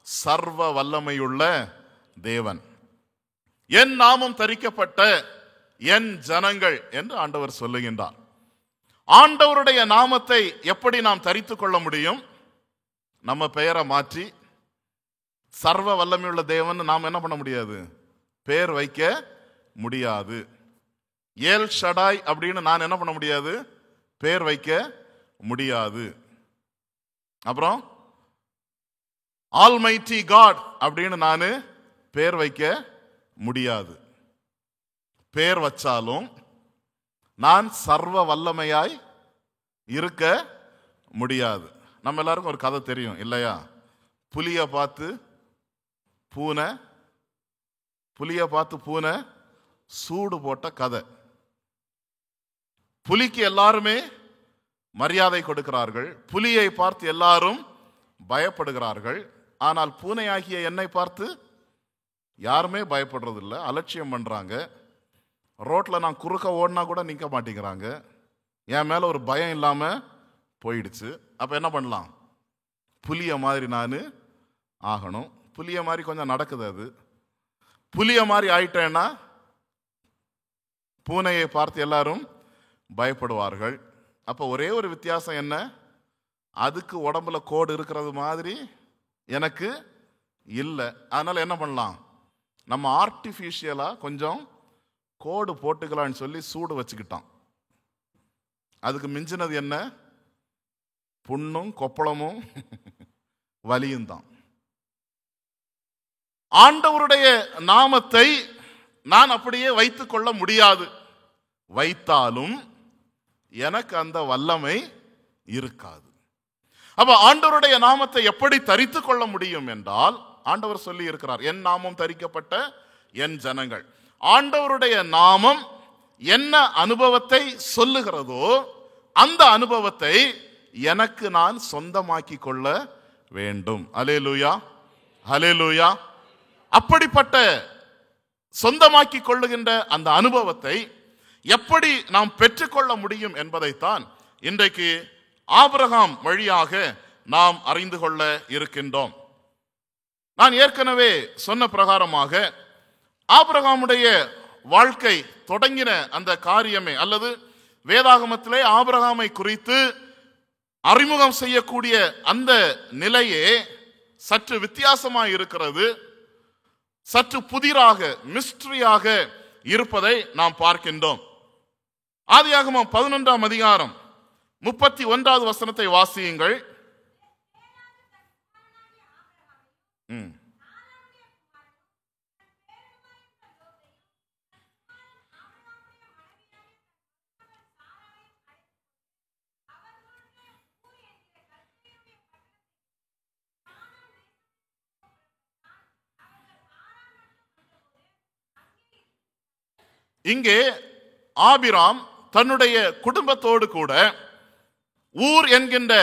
சர்வ வல்லமையுள்ள தேவன், என் நாமம் தரிக்கப்பட்ட என் ஜனங்கள் என்று ஆண்டவர் சொல்லுகின்றார். ஆண்டவருடைய நாமத்தை எப்படி நாம் தரித்துக் கொள்ள முடியும்? நம்ம பெயரை மாற்றி சர்வ வல்லமையுள்ள தேவன் நாம் என்ன பண்ண முடியாது, பெயர் வைக்க முடியாது. ஏல் ஷடாய் அப்படின்னு நான் என்ன பண்ண முடியாது, பெயர் வைக்க முடியாது. அப்புறம் ஆல்மைட்டி காட் அப்படின்னு நான் பெயர் வைக்க முடியாது. பெயர் வச்சாலும் நான் சர்வ வல்லமையாய் இருக்க முடியாது. நம்ம எல்லாருக்கும் ஒரு கதை தெரியும் இல்லையா? புலியை பார்த்து பூனை சூடு போட்ட கதை. புலிக்கு எல்லாருமே மரியாதை கொடுக்கிறார்கள், புலியை பார்த்து எல்லாரும் பயப்படுகிறார்கள். ஆனால் பூனையாகிய என்னை பார்த்து யாருமே பயப்படுறதில்லை, அலட்சியம் பண்றாங்க. ரோட்ல நான் குறுக்க ஓடினா கூட நிற்க மாட்டேங்கிறாங்க. என் மேல ஒரு பயம் இல்லாம போயிடுச்சு. அப்ப என்ன பண்ணலாம்? புலிய மாதிரி நான் ஆகணும். புலிய மாதிரி கொஞ்சம் நடக்குது. அது புலிய மாதிரி ஆயிட்டேன்னா பூனையை பார்த்து எல்லாரும் பயப்படுவார்கள். அப்ப ஒரே ஒரு வித்தியாசம் என்ன, அதுக்கு உடம்புல கோடு இருக்கிறது மாதிரி எனக்கு இல்லை. அதனால என்ன பண்ணலாம், நம்ம ஆர்டிஃபிஷியலா கொஞ்சம் கோடு போட்டுக்கலான்னு சொல்லி சூடு வச்சுக்கிட்டான். அதுக்கு மிஞ்சினது என்ன, புண்ணும் கொப்பளமும் வலியும் தான். ஆண்டவருடைய நாமத்தை நான் அப்படியே வைத்துக் கொள்ள முடியாது. வைத்தாலும் எனக்கு அந்த வல்லமை இருக்காது. அப்ப ஆண்டவருடைய நாமத்தை எப்படி தரித்துக் கொள்ள முடியும் என்றால், ஆண்டவர் சொல்லி இருக்கிறார், என் நாமம் தரிக்கப்பட்ட என் ஜனங்கள். ஆண்டவருடைய நாமம் என்ன அனுபவத்தை சொல்லுகிறதோ அந்த அனுபவத்தை எனக்கு நான் சொந்தமாக்கி கொள்ள வேண்டும். அல்லேலூயா, அல்லேலூயா. அப்படிப்பட்ட சொந்தமாக்கி கொள்ளுகின்ற அந்த அனுபவத்தை எப்படி நாம் பெற்றுக்கொள்ள முடியும் என்பதைத்தான் இன்றைக்கு ஆபிரகாம் வழியாக நாம் அறிந்து கொள்ள இருக்கின்றோம். நான் ஏற்கனவே சொன்ன பிரகாரமாக ஆபிரகாமுடைய வாழ்க்கை தொடங்கின அந்த காரியமே அல்லது வேதாகமத்திலே ஆபிரகாமை குறித்து அறிமுகம் செய்யக்கூடிய அந்த நிலையே சற்று வித்தியாசமாக இருக்கிறது, சற்று புதிராக மிஸ்டரியாக இருப்பதை நாம் பார்க்கின்றோம். ஆதியாகமம் 11ஆம் அதிகாரம் 31வது வசனத்தை வாசியுங்கள். இங்கே ஆபிராம் தன்னுடைய குடும்பத்தோடு கூட ஊர் என்கின்ற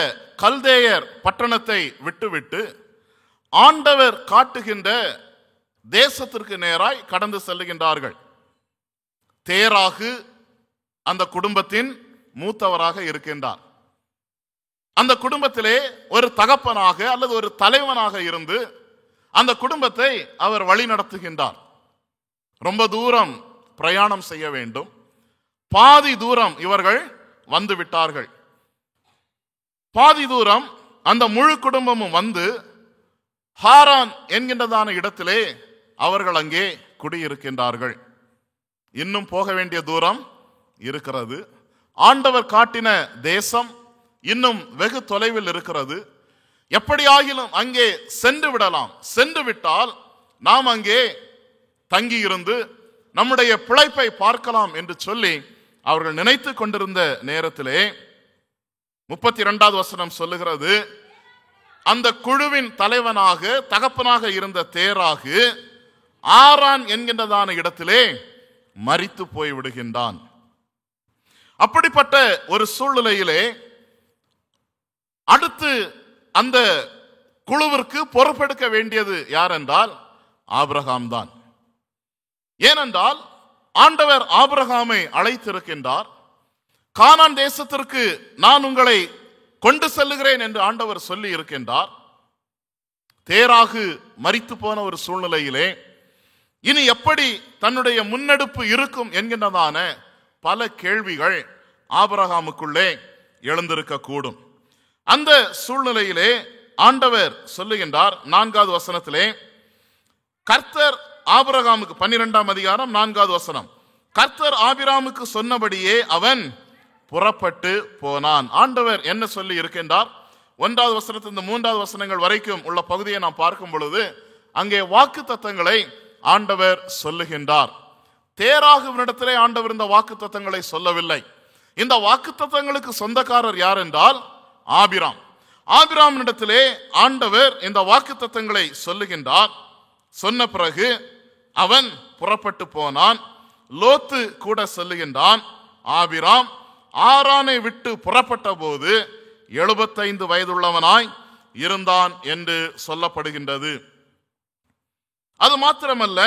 கல்தேயர் பட்டணத்தை விட்டுவிட்டு ஆண்டவர் காட்டுகின்ற தேசத்திற்கு நேராய் கடந்து செல்லுகின்றார்கள். தேராகு அந்த குடும்பத்தின் மூத்தவராக இருக்கின்றார். அந்த குடும்பத்திலே ஒரு தகப்பனாக அல்லது ஒரு தலைவனாக இருந்து அந்த குடும்பத்தை அவர் வழி நடத்துகின்றார். ரொம்ப தூரம் பிரயாணம் செய்ய வேண்டும். பாதி தூரம் இவர்கள் வந்து விட்டார்கள். பாதி தூரம் அந்த முழு குடும்பமும் வந்து ஹாரான் என்கின்றதான இடத்திலே அவர்கள் அங்கே குடியிருக்கின்றார்கள். இன்னும் போக வேண்டிய தூரம் இருக்கிறது. ஆண்டவர் காட்டின தேசம் இன்னும் வெகு தொலைவில் இருக்கிறது. எப்படியாகிலும் அங்கே சென்று விடலாம். சென்று விட்டால் நாம் அங்கே தங்கியிருந்து நம்முடைய பிழைப்பை பார்க்கலாம் என்று சொல்லி அவர்கள் நினைத்து கொண்டிருந்த நேரத்திலே 32வது வசனம் சொல்லுகிறது, அந்த குழுவின் தலைவனாக தகப்பனாக இருந்த தேராகு ஆரான் என்கின்றதான இடத்திலே மரித்து போய் விடுகின்றான். அப்படிப்பட்ட ஒரு சூழ்நிலையிலே அடுத்து அந்த குழுவிற்கு பொறுப்பெடுக்க வேண்டியது யார் என்றால் ஆபிரகாம் தான். ஏனென்றால் ஆண்டவர் ஆபிரகாமை அழைத்திருக்கின்றார். கானான் தேசத்திற்கு நான் உங்களை கொண்டு செல்லுகிறேன் என்று ஆண்டவர் சொல்லி இருக்கின்றார். தேராகு மரித்து போன ஒரு சூழ்நிலையிலே இனி எப்படி தன்னுடைய முன்னெடுப்பு இருக்கும் என்கின்றதான பல கேள்விகள் ஆபிரகாமுக்குள்ளே எழுந்திருக்க கூடும். அந்த சூழ்நிலையிலே ஆண்டவர் சொல்லுகின்றார் 4வது வசனத்திலே, கர்த்தர் ஆபிரகாமுக்கு 12ஆம் அதிகாரம் 4வது வசனம், கர்த்தர் ஆபிரகாமுக்கு சொன்னபடியே அவன் புறப்பட்டு போனான். ஆண்டவர் என்ன சொல்லி இருக்கின்றார்? 1வது வசனத்திலிருந்து 3வது வசனங்கள் வரைக்கும் உள்ள பகுதியை நாம் பார்க்கும் பொழுது அங்கே வாக்கு தத்தங்களை ஆண்டவர் சொல்லுகின்றார். தேராகுவினிடத்திலே ஆண்டவர் இந்த வாக்கு தத்தங்களை சொல்லவில்லை. இந்த வாக்கு தத்தங்களுக்கு சொந்தக்காரர் யார் என்றால் ஆபிராம். ஆபிராமினிடத்திலே ஆண்டவர் இந்த வாக்கு தத்தங்களை சொல்லுகின்றார். சொன்ன பிறகு அவன் புறப்பட்டு போனான். லோத்து கூட சொல்லுகின்றான், ஆபிராம் ஆரானை விட்டு புறப்பட்ட போது 75 வயதுள்ளவனாய் இருந்தான் என்று சொல்லப்படுகின்றது. அது மாத்திரமல்ல,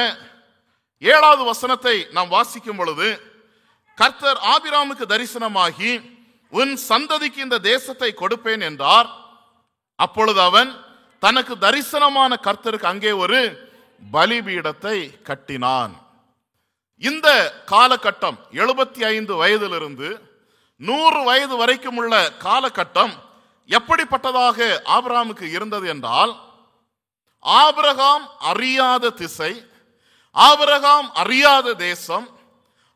7வது வசனத்தை நாம் வாசிக்கும் பொழுது, கர்த்தர் ஆபிராமுக்கு தரிசனமாகி உன் சந்ததிக்கு இந்த தேசத்தை கொடுப்பேன் என்றார். அப்பொழுது அவன் தனக்கு தரிசனமான கர்த்தருக்கு அங்கே ஒரு பலிபீடத்தை கட்டினான். இந்த காலகட்டம் 75 வயதிலிருந்து 100 வயது வரைக்கும் உள்ள காலகட்டம் எப்படிப்பட்டதாக ஆபிரகாமுக்கு இருந்தது என்றால், ஆபிரகாம் அறியாத திசை, ஆபிரகாம் அறியாத தேசம்,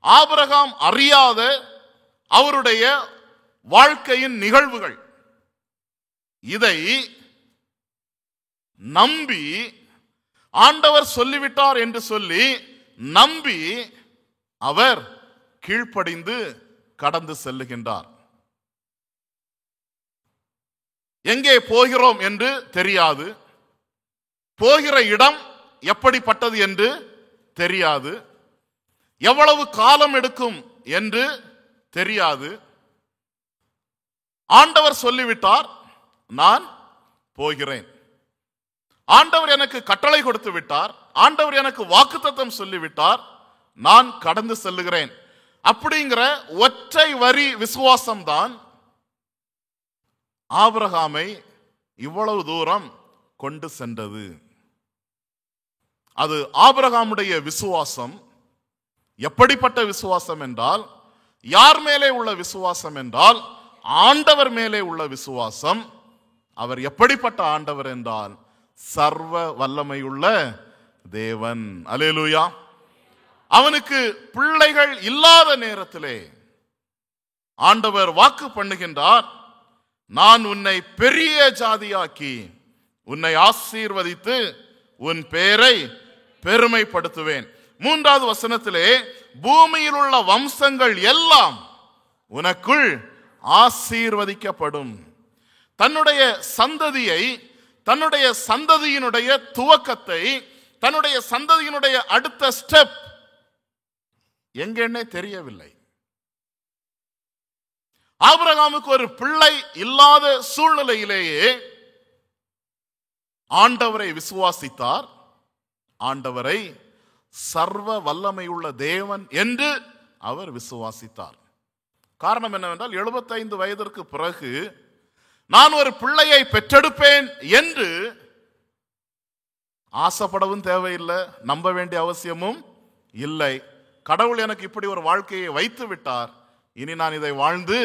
ஆபிரகாம் அறியாத அவருடைய வாழ்க்கையின் நிகழ்வுகள், இதை நம்பி ஆண்டவர் சொல்லிவிட்டார் என்று சொல்லி நம்பி அவர் கீழ்ப்படிந்து கடந்து செல்லுகின்றார். எங்கே போகிறோம் என்று தெரியாது, போகிற இடம் எப்படிப்பட்டது என்று தெரியாது, எவ்வளவு காலம் எடுக்கும் என்று தெரியாது. ஆண்டவர் சொல்லிவிட்டார், நான் போகிறேன். ஆண்டவர் எனக்கு கட்டளை கொடுத்து விட்டார், ஆண்டவர் எனக்கு வாக்குத்தத்தம் சொல்லிவிட்டார், நான் கடந்து செல்லுகிறேன். அப்படிங்கிற ஒற்றை வரி விசுவாசம்தான் ஆபிரகாமை இவ்வளவு தூரம் கொண்டு சென்றது. அது ஆபிரகாமுடைய விசுவாசம். எப்படிப்பட்ட விசுவாசம் என்றால், யார் மேலே உள்ள விசுவாசம் என்றால் ஆண்டவர் மேலே உள்ள விசுவாசம். அவர் எப்படிப்பட்ட ஆண்டவர் என்றால் சர்வ வல்லமையுள்ள தேவன். அல்லேலூயா. அவனுக்கு பிள்ளைகள் இல்லாத நேரத்திலே ஆண்டவர் வாக்கு பண்ணுகின்றார், நான் உன்னை பெரிய ஜாதியாக்கி உன்னை ஆசீர்வதித்து உன் பேரை பெருமைப்படுத்துவேன். 3வது வசனத்திலே, பூமியில் உள்ள வம்சங்கள் எல்லாம் உனக்குள் ஆசீர்வதிக்கப்படும். தன்னுடைய சந்ததியை, தன்னுடைய சந்ததியினுடைய துவக்கத்தை, தன்னுடைய சந்ததியினுடைய அடுத்த ஸ்டெப் எங்கன்னே தெரியவில்லை. ஆபிரகாமுக்கு ஒரு பிள்ளை இல்லாத சூழ்நிலையிலேயே ஆண்டவரை விசுவாசித்தார். ஆண்டவரை சர்வ வல்லமையுள்ள தேவன் என்று அவர் விசுவாசித்தார். காரணம் என்னவென்றால், 75 வயதிற்கு பிறகு நான் ஒரு பிள்ளையை பெற்றெடுப்பேன் என்று ஆசைப்படவும் தேவையில்லை, நம்ப வேண்டிய அவசியமும் இல்லை. கடவுள் எனக்கு இப்படி ஒரு வாழ்க்கையை வைத்து விட்டார், இனி நான் இதை வாழ்ந்து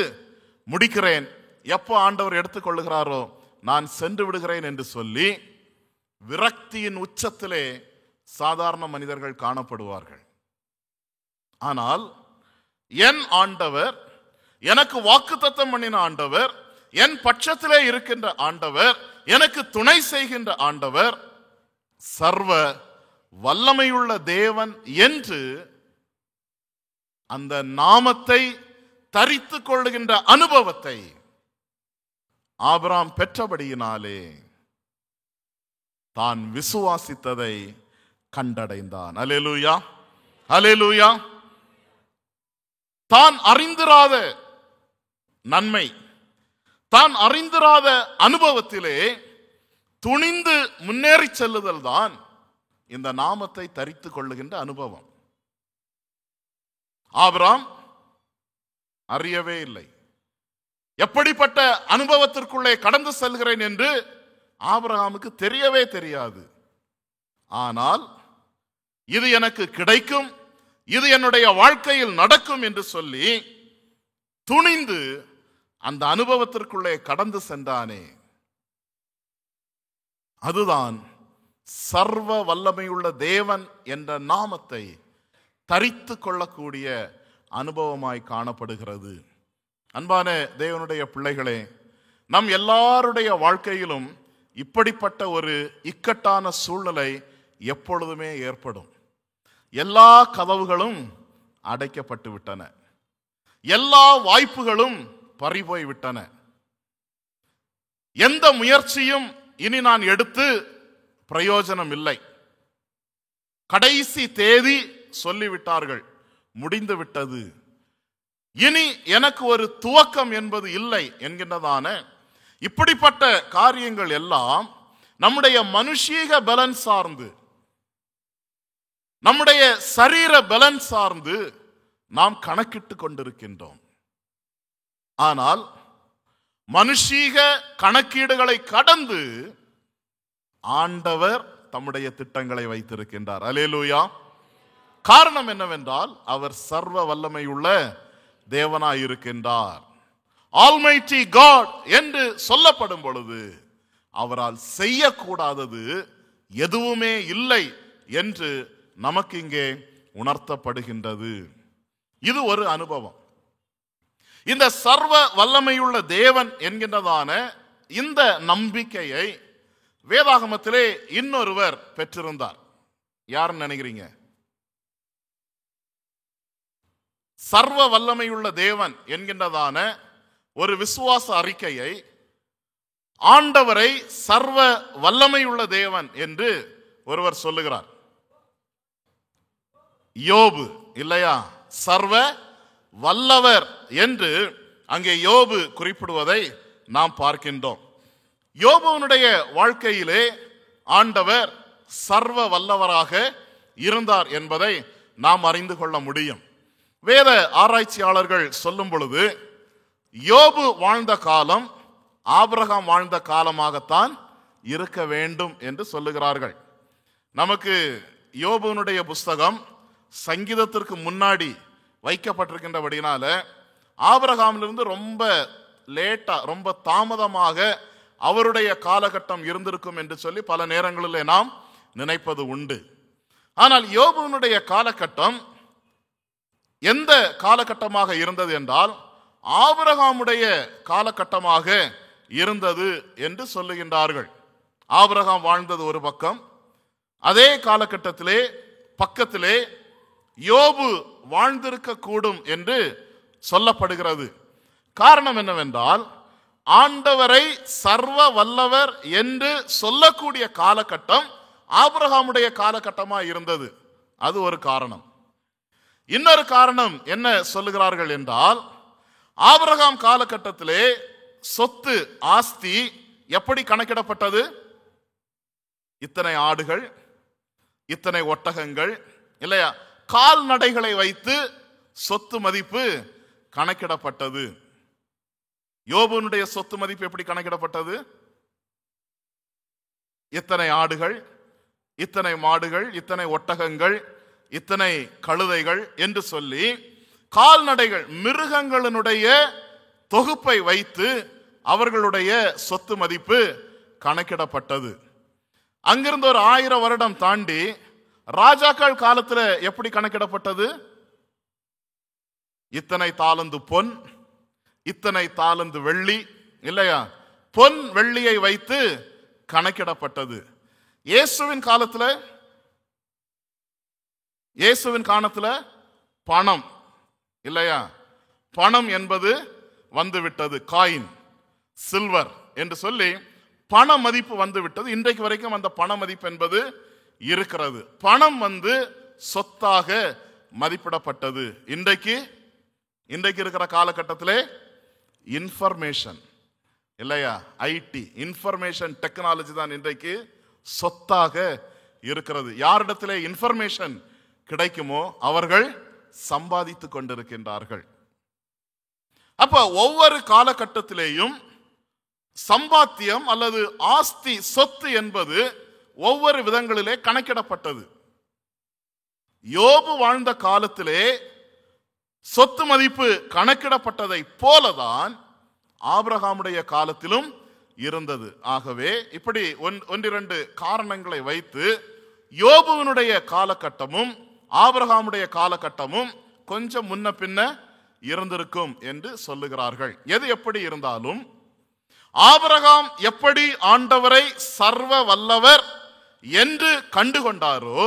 முடிக்கிறேன், எப்போ ஆண்டவர் எடுத்துக்கொள்ளுகிறாரோ நான் சென்று விடுகிறேன் என்று சொல்லி விரக்தியின் உச்சத்திலே சாதாரண மனிதர்கள் காணப்படுவார்கள். ஆனால் என் ஆண்டவர், எனக்கு வாக்குத்தத்தம் பண்ணின ஆண்டவர், என் பட்சத்திலே இருக்கின்ற ஆண்டவர், எனக்கு துணை செய்கின்ற ஆண்டவர் சர்வ வல்லமையுள்ள தேவன் என்று அந்த நாமத்தை தரித்துக் கொள்ளுகின்ற அனுபவத்தை ஆபிரகாம் பெற்றபடியினாலே தான் விசுவாசித்ததை கண்டடைந்தான். அல்லேலூயா, அல்லேலூயா. தான் அறிந்திராத நன்மை, தான் அறிந்திராத அனுபவத்திலே துணிந்து முன்னேறி செல்லுதல் தான் இந்த நாமத்தை தரித்துக் கொள்ளுகின்ற அனுபவம். ஆபிரகாம் அறியவே இல்லை. எப்படிப்பட்ட அனுபவத்திற்குள்ளே கடந்து செல்கிறேன் என்று ஆபிரகாமுக்கு தெரியவே தெரியாது. ஆனால் இது எனக்கு கிடைக்கும், இது என்னுடைய வாழ்க்கையில் நடக்கும் என்று சொல்லி துணிந்து அந்த அனுபவத்திற்குள்ளே கடந்து சென்றானே, அதுதான் சர்வ வல்லமையுள்ள தேவன் என்ற நாமத்தை தரித்து கொள்ளக்கூடிய அனுபவமாய் காணப்படுகிறது. அன்பான தேவனுடைய பிள்ளைகளே, நம் எல்லாருடைய வாழ்க்கையிலும் இப்படிப்பட்ட ஒரு இக்கட்டான சூழ்நிலை எப்பொழுதுமே ஏற்படும். எல்லா கதவுகளும் அடைக்கப்பட்டு விட்டன, எல்லா வாய்ப்புகளும் பறிபோய் விட்டன. எந்த முயற்சியும் இனி நான் எடுத்து பிரயோஜனம் இல்லை. கடைசி தேதி சொல்லிவிட்டார்கள், முடிந்து விட்டது. இனி எனக்கு ஒரு துவக்கம் என்பது இல்லை என்கின்றதான இப்படிப்பட்ட காரியங்கள் எல்லாம் நம்முடைய மனுஷீக பலன் சார்ந்து, நம்முடைய சரீர பலன் சார்ந்து நாம் கணக்கிட்டு கொண்டிருக்கின்றோம். ஆனால் மனுஷீக கணக்கீடுகளை கடந்து ஆண்டவர் தம்முடைய திட்டங்களை வைத்திருக்கின்றார். அல்லேலூயா. காரணம் என்னவென்றால் அவர் சர்வ வல்லமையுள்ள தேவனாயிருக்கின்றார். ஆல்மைட்டி காட் என்று சொல்லப்படும் பொழுது அவரால் செய்யக்கூடாதது எதுவுமே இல்லை என்று நமக்கு இங்கே உணர்த்தப்படுகின்றது. இது ஒரு அனுபவம். இந்த சர்வ வல்லமையுள்ள தேவன் என்கின்றதான இந்த நம்பிக்கையை வேதாகமத்திலே இன்னொருவர் பெற்றிருந்தார். யாருன்னு நினைக்கிறீங்க? சர்வ வல்லமையுள்ள தேவன் என்கின்றதான ஒரு விசுவாச அறிக்கையை ஆண்டவரை சர்வ வல்லமையுள்ள தேவன் என்று ஒருவர் சொல்லுகிறார். யோபு இல்லையா? சர்வ வல்லவர் என்று அங்கே யோபு குறிப்பிடுவதை நாம் பார்க்கின்றோம். யோபுவினுடைய வாழ்க்கையிலே ஆண்டவர் சர்வ வல்லவராக இருந்தார் என்பதை நாம் அறிந்து கொள்ள முடியும். வேத ஆராய்ச்சியாளர்கள் சொல்லும் பொழுது யோபு வாழ்ந்த காலம் ஆபிரகாம் வாழ்ந்த காலமாகத்தான் இருக்க வேண்டும் என்று சொல்லுகிறார்கள். நமக்கு யோபுவினுடைய புஸ்தகம் சங்கீதத்திற்கு முன்னாடி வைக்கப்பட்டிருக்கின்றபடினால ஆபிரகாமிலிருந்து ரொம்ப லேட்டா, ரொம்ப தாமதமாக அவருடைய காலகட்டம் இருந்திருக்கும் என்று சொல்லி பல நேரங்களில் நாம் நினைப்பது உண்டு. ஆனால் யோபுவினுடைய காலகட்டம் எந்த காலகட்டமாக இருந்தது என்றால் ஆபிரகாமுடைய காலகட்டமாக இருந்தது என்று சொல்லுகின்றார்கள். ஆபிரகாம் வாழ்ந்தது ஒரு பக்கம், அதே காலகட்டத்திலே பக்கத்திலே யோபு வாழ்ந்திருக்க கூடும் என்று சொல்லப்படுகிறது. காரணம் என்னவென்றால் ஆண்டவரை சர்வ வல்லவர் என்று சொல்லக்கூடிய காலகட்டம் ஆபிரகாமுடைய காலகட்டமாக இருந்தது. அது ஒரு காரணம். இன்னொரு காரணம் என்ன சொல்லுகிறார்கள் என்றால் ஆபிரகாம் காலகட்டத்திலே சொத்து ஆஸ்தி எப்படி கணக்கிடப்பட்டது? இத்தனை ஆடுகள், இத்தனை ஒட்டகங்கள் இல்லையா, கால்நடைகளை வைத்து சொத்து மதிப்பு கணக்கிடப்பட்டது. யோபுனுடைய சொத்து மதிப்பு எப்படி கணக்கிடப்பட்டது? இத்தனை ஆடுகள், இத்தனை மாடுகள், இத்தனை ஒட்டகங்கள், இத்தனை கழுதைகள் என்று சொல்லி கால்நடைகள், மிருகங்களினுடைய தொகுப்பை வைத்து அவர்களுடைய சொத்து மதிப்பு கணக்கிடப்பட்டது. அங்கிருந்து ஒரு 1000 வருடம் தாண்டி ராஜாக்கள் காலத்தில் எப்படி கணக்கிடப்பட்டது? இத்தனை தாலந்து பொன், இத்தனை தாலந்து வெள்ளி இல்லையா, பொன் வெள்ளியை வைத்து கணக்கிடப்பட்டது. இயேசுவின் காலத்துல பணம் இல்லையா, பணம் என்பது வந்துவிட்டது. காயின், சில்வர் என்று சொல்லி பண மதிப்பு வந்து விட்டது. இன்றைக்கு வரைக்கும் அந்த பண மதிப்பு என்பது இருக்கிறது. பணம் சொத்தாக மதிப்பிடப்பட்டது. இன்றைக்கு இருக்கிற காலகட்டத்திலே இன்ஃபர்மேஷன் இல்லையா, ஐடி, இன்ஃபர்மேஷன் டெக்னாலஜி தான் இன்றைக்கு சொத்தாக இருக்கிறது. யாரிடத்திலே இன்ஃபர்மேஷன் கிடைக்குமோ அவர்கள் சம்பாதித்து கொண்டிருக்கின்றார்கள். அப்ப ஒவ்வொரு காலகட்டத்திலேயும் சம்பாத்தியம் அல்லது ஆஸ்தி சொத்து என்பது ஒவ்வொரு விதங்களிலே கணக்கிடப்பட்டது. யோபு வாழ்ந்த காலத்திலே சொத்து மதிப்பு கணக்கிடப்பட்டதை போலதான் ஆபிரகாமுடைய காலத்திலும் இருந்தது. ஆகவே இப்படி ஒன்றிரண்டு காரணங்களை வைத்து யோபுவினுடைய காலகட்டமும் ஆபிரகாமுடைய காலகட்டமும் கொஞ்சம் முன்ன பின்ன இருந்திருக்கும் என்று சொல்லுகிறார்கள். எது எப்படி இருந்தாலும் ஆபிரகாம் எப்படி ஆண்டவரை சர்வ வல்லவர் என்று கண்டுகொண்டாரோ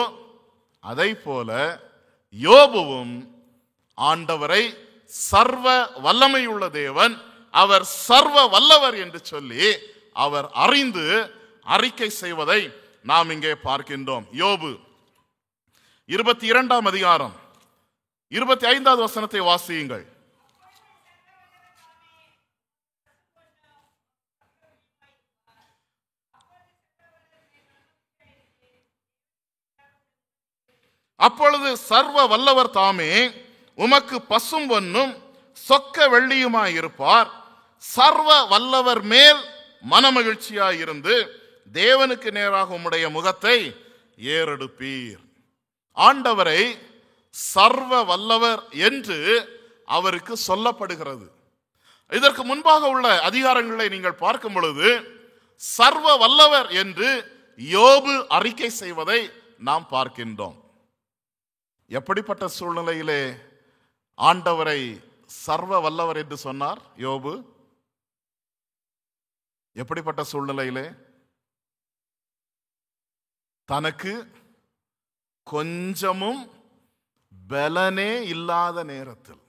அதை போல யோபுவும் ஆண்டவரை சர்வ வல்லமையுள்ள தேவன், அவர் சர்வ வல்லவர் என்று சொல்லி அவர் அறிந்து அறிக்கை செய்வதை நாம் இங்கே பார்க்கின்றோம். யோபு 22ஆம் அதிகாரம் 25வது வசனத்தை வாசியுங்கள். அப்பொழுது சர்வ வல்லவர் தாமே உமக்கு பசும் பொன்னும் சொக்க வெள்ளியுமாயிருப்பார். சர்வ வல்லவர் மேல் மனமகிழ்ச்சியாயிருந்து தேவனுக்கு நேராக உம்முடைய முகத்தை ஏறெடுப்பீர். ஆண்டவரை சர்வ வல்லவர் என்று அவருக்கு சொல்லப்படுகிறது. இதற்கு முன்பாக உள்ள அதிகாரங்களை நீங்கள் பார்க்கும் பொழுது சர்வ வல்லவர் என்று யோபு அறிக்கை செய்வதை நாம் பார்க்கின்றோம். எப்படிப்பட்ட சூழ்நிலையிலே ஆண்டவரை சர்வ வல்லவர் என்று சொன்னார் யோபு? எப்படிப்பட்ட சூழ்நிலையிலே? தனக்கு கொஞ்சமும் பலனே இல்லாத நேரத்தில்,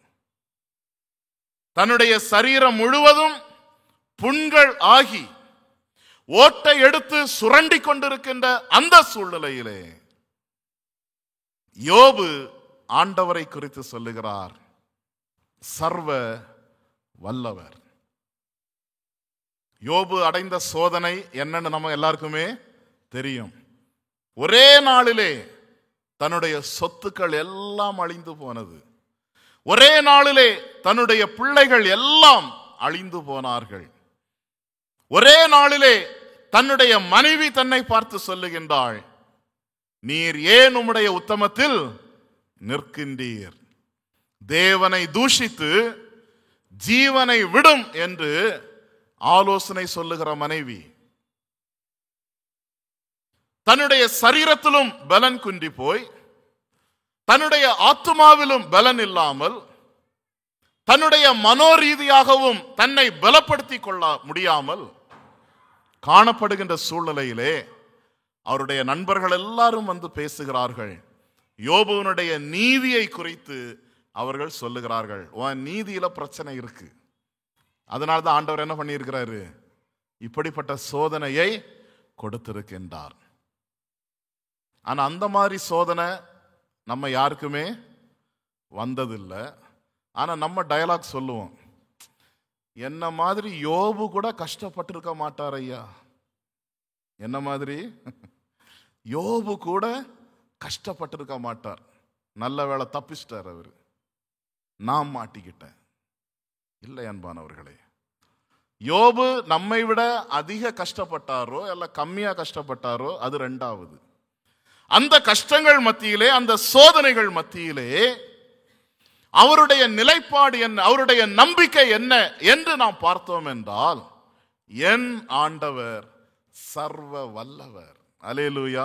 தன்னுடைய சரீரம் முழுவதும் புண்கள் ஆகி ஓட்டை எடுத்து சுரண்டி கொண்டிருக்கின்ற அந்த சூழ்நிலையிலே யோபு ஆண்டவரை குறித்து சொல்லுகிறார், சர்வ வல்லவர். யோபு அடைந்த சோதனை என்னன்னு நம்ம எல்லாருக்குமே தெரியும். ஒரே நாளிலே தன்னுடைய சொத்துக்கள் எல்லாம் அழிந்து போனது. ஒரே நாளிலே தன்னுடைய பிள்ளைகள் எல்லாம் அழிந்து போனார்கள். ஒரே நாளிலே தன்னுடைய மனைவி தன்னை பார்த்து சொல்லுகின்றாள், நீர் ஏன் உம்முடைய உத்தமத்தில் நிற்கின்றீர்? தேவனை தூஷித்து ஜீவனை விடும் என்று ஆலோசனை சொல்லுகிற மனைவி. தன்னுடைய சரீரத்திலும் பலன் குன்றி போய், தன்னுடைய ஆத்துமாவிலும் பலன் இல்லாமல், தன்னுடைய மனோரீதியாகவும் தன்னை பலப்படுத்திக் கொள்ள முடியாமல் காணப்படுகின்ற சூழ்நிலையிலே அவருடைய நண்பர்கள் எல்லாரும் வந்து பேசுகிறார்கள். யோபுவினுடைய நீதியை குறித்து அவர்கள் சொல்லுகிறார்கள், உன் நீதியில பிரச்சனை இருக்கு, அதனால்தான் ஆண்டவர் என்ன பண்ணியிருக்கிறாரு, இப்படிப்பட்ட சோதனையை கொடுத்திருக்கின்றார். ஆனா அந்த மாதிரி சோதனை நம்ம யாருக்குமே வந்ததில்லை. ஆனா நம்ம டயலாக் சொல்லுவோம், என்ன மாதிரி யோபு கூட கஷ்டப்பட்டிருக்க மாட்டார் ஐயா. என்ன மாதிரி யோபு கூட கஷ்டப்பட்டிருக்க மாட்டார், நல்ல வேளை தப்பிச்சிட்டார் அவரு, நான் மாட்டிக்கிட்டேன். இல்லை அன்பானவர்களே, யோபு நம்மை விட அதிக கஷ்டப்பட்டாரோ அல்ல கம்மியா கஷ்டப்பட்டாரோ அது ரெண்டாவது. அந்த கஷ்டங்கள் மத்தியிலே, அந்த சோதனைகள் மத்தியிலே அவருடைய நிலைப்பாடு என்ன, அவருடைய நம்பிக்கை என்ன என்று நாம் பார்த்தோம் என்றால், என் ஆண்டவர் சர்வ வல்லவர். அல்லேலூயா.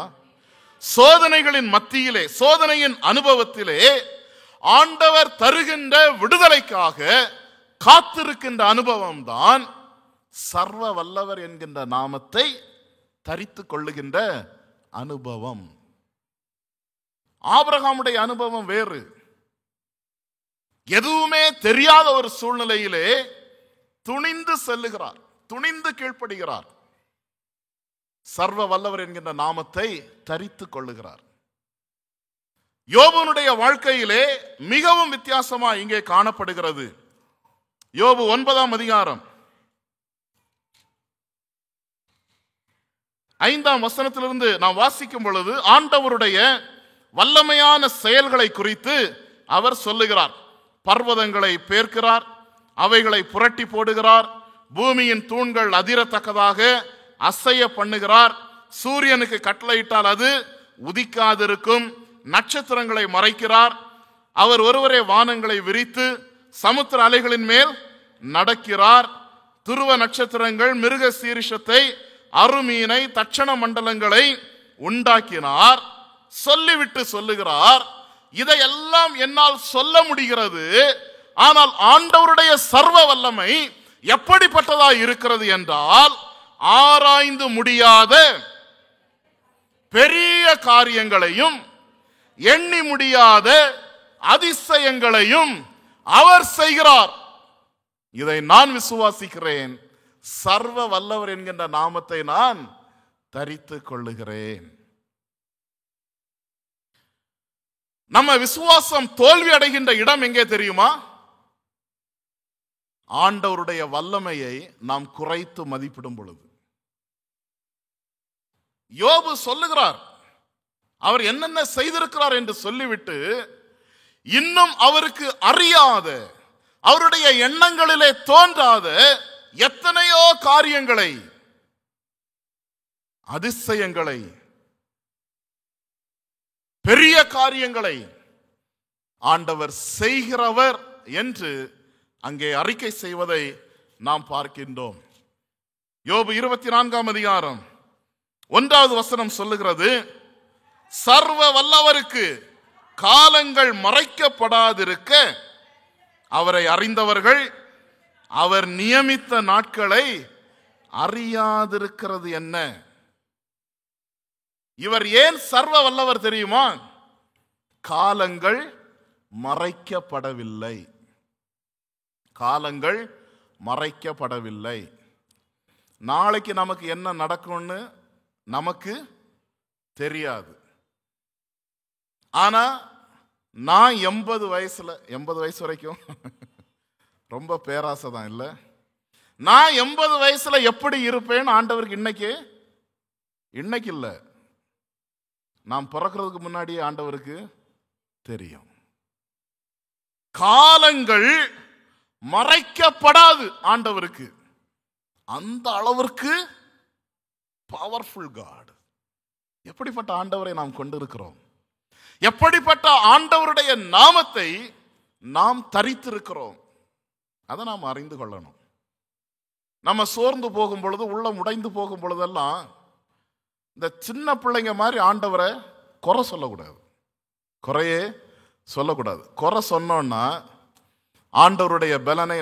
சோதனைகளின் மத்தியிலே, சோதனையின் அனுபவத்திலே ஆண்டவர் தருகின்ற விடுதலைக்காக காத்திருக்கின்ற அனுபவம் தான் சர்வ வல்லவர் என்கின்ற நாமத்தை தரித்துக் கொள்ளுகின்ற அனுபவம். ஆபிரகாமுடைய அனுபவம் வேறு. எதுவுமே தெரியாத ஒரு சூழ்நிலையிலே துணிந்து செல்லுகிறார், துணிந்து கீழ்ப்படுகிறார், சர்வ வல்லவர் என்கின்ற நாமத்தை தரித்துக் கொள்ளுகிறார். யோபுனுடைய வாழ்க்கையிலே மிகவும் வித்தியாசமா இங்கே காணப்படுகிறது. யோபு 9ஆம் அதிகாரம் 5ஆம் வசனத்திலிருந்து நாம் வாசிக்கும் பொழுது ஆண்டவருடைய வல்லமையான செயல்களை குறித்து அவர் சொல்லுகிறார். பர்வதங்களை பேர்க்கிறார், அவைகளை புரட்டி போடுகிறார், பூமியின் தூண்கள் அதிரத்தக்கதாக அசைய பண்ணுகிறார், சூரியனுக்கு கட்டளையிட்டால் அது உதிக்காதிருக்கும், நட்சத்திரங்களை மறைக்கிறார், அவர் ஒருவரே வானங்களை விரித்து சமுத்திர அலைகளின் மேல் நடக்கிறார், துருவ நட்சத்திரங்கள், மிருக சீரிஷத்தை, அருமீனை, தட்சண மண்டலங்களை உண்டாக்கினார். சொல்லிவிட்டு சொல்லுகிறார், இதையெல்லாம் என்னால் சொல்ல முடிகிறது, ஆனால் ஆண்டவருடைய சர்வ வல்லமை எப்படிப்பட்டதா இருக்கிறது என்றால், ஆராய்ந்து முடியாத பெரிய காரியங்களையும் எண்ணி முடியாத அதிசயங்களையும் அவர் செய்கிறார். இதை நான் விசுவாசிக்கிறேன். சர்வ வல்லவர் என்கின்ற நாமத்தை நான் தரித்துக் கொள்ளுகிறேன். நம்ம விசுவாசம் தோல்வி அடைகின்ற இடம் எங்கே தெரியுமா? ஆண்டவருடைய வல்லமையை நாம் குறைத்து மதிப்பிடும் பொழுது. யோபு சொல்லுகிறார், அவர் என்னென்ன செய்திருக்கிறார் என்று சொல்லிவிட்டு, இன்னும் அவருக்கு அறியாத, அவருடைய எண்ணங்களிலே தோன்றாத எத்தனையோ காரியங்களை, அதிசயங்களை, பெரிய காரியங்களை ஆண்டவர் செய்கிறவர் என்று அங்கே அறிக்கை செய்வதை நாம் பார்க்கின்றோம். யோபு 24ஆம் அதிகாரம் 1வது வசனம் சொல்லுகிறது, சர்வ வல்லவருக்கு காலங்கள் மறைக்கப்படாதிருக்க அவரை அறிந்தவர்கள் அவர் நியமித்த நாட்களை அறியாதிருக்கிறது என்ன? இவர் ஏன் சர்வ வல்லவர் தெரியுமா? காலங்கள் மறைக்கப்படவில்லை. காலங்கள் மறைக்கப்படவில்லை. நாளைக்கு நமக்கு என்ன நடக்கும்னு நமக்கு தெரியாது. ஆனா நான் 80 வயசு வரைக்கும் ரொம்ப பேராசை தான் இல்லை, நான் 80 வயசுல எப்படி இருப்பேன்னு ஆண்டவருக்கு இன்னைக்கு இல்லை, நாம் பிறக்கிறதுக்கு முன்னாடியே ஆண்டவருக்கு தெரியும். காலங்கள் மறைக்கப்படாது ஆண்டவருக்கு. அந்த அளவிற்கு பவர்ஃபுல் காட். எப்படிப்பட்ட ஆண்டவரை நாம் கொண்டிருக்கிறோம், எப்படிப்பட்ட ஆண்டவருடைய நாமத்தை நாம் தரித்திருக்கிறோம், அதை நாம் அறிந்து கொள்ளணும். நம்ம சோர்ந்து போகும் பொழுது, உள்ளம் உடைந்து போகும் பொழுதெல்லாம் இந்த சின்ன பிள்ளைங்க மாதிரி ஆண்டவரை குறை சொல்லக்கூடாது, குறையே சொல்லக்கூடாது. குறை சொன்னோம்னா ஆண்டவருடைய பலனை,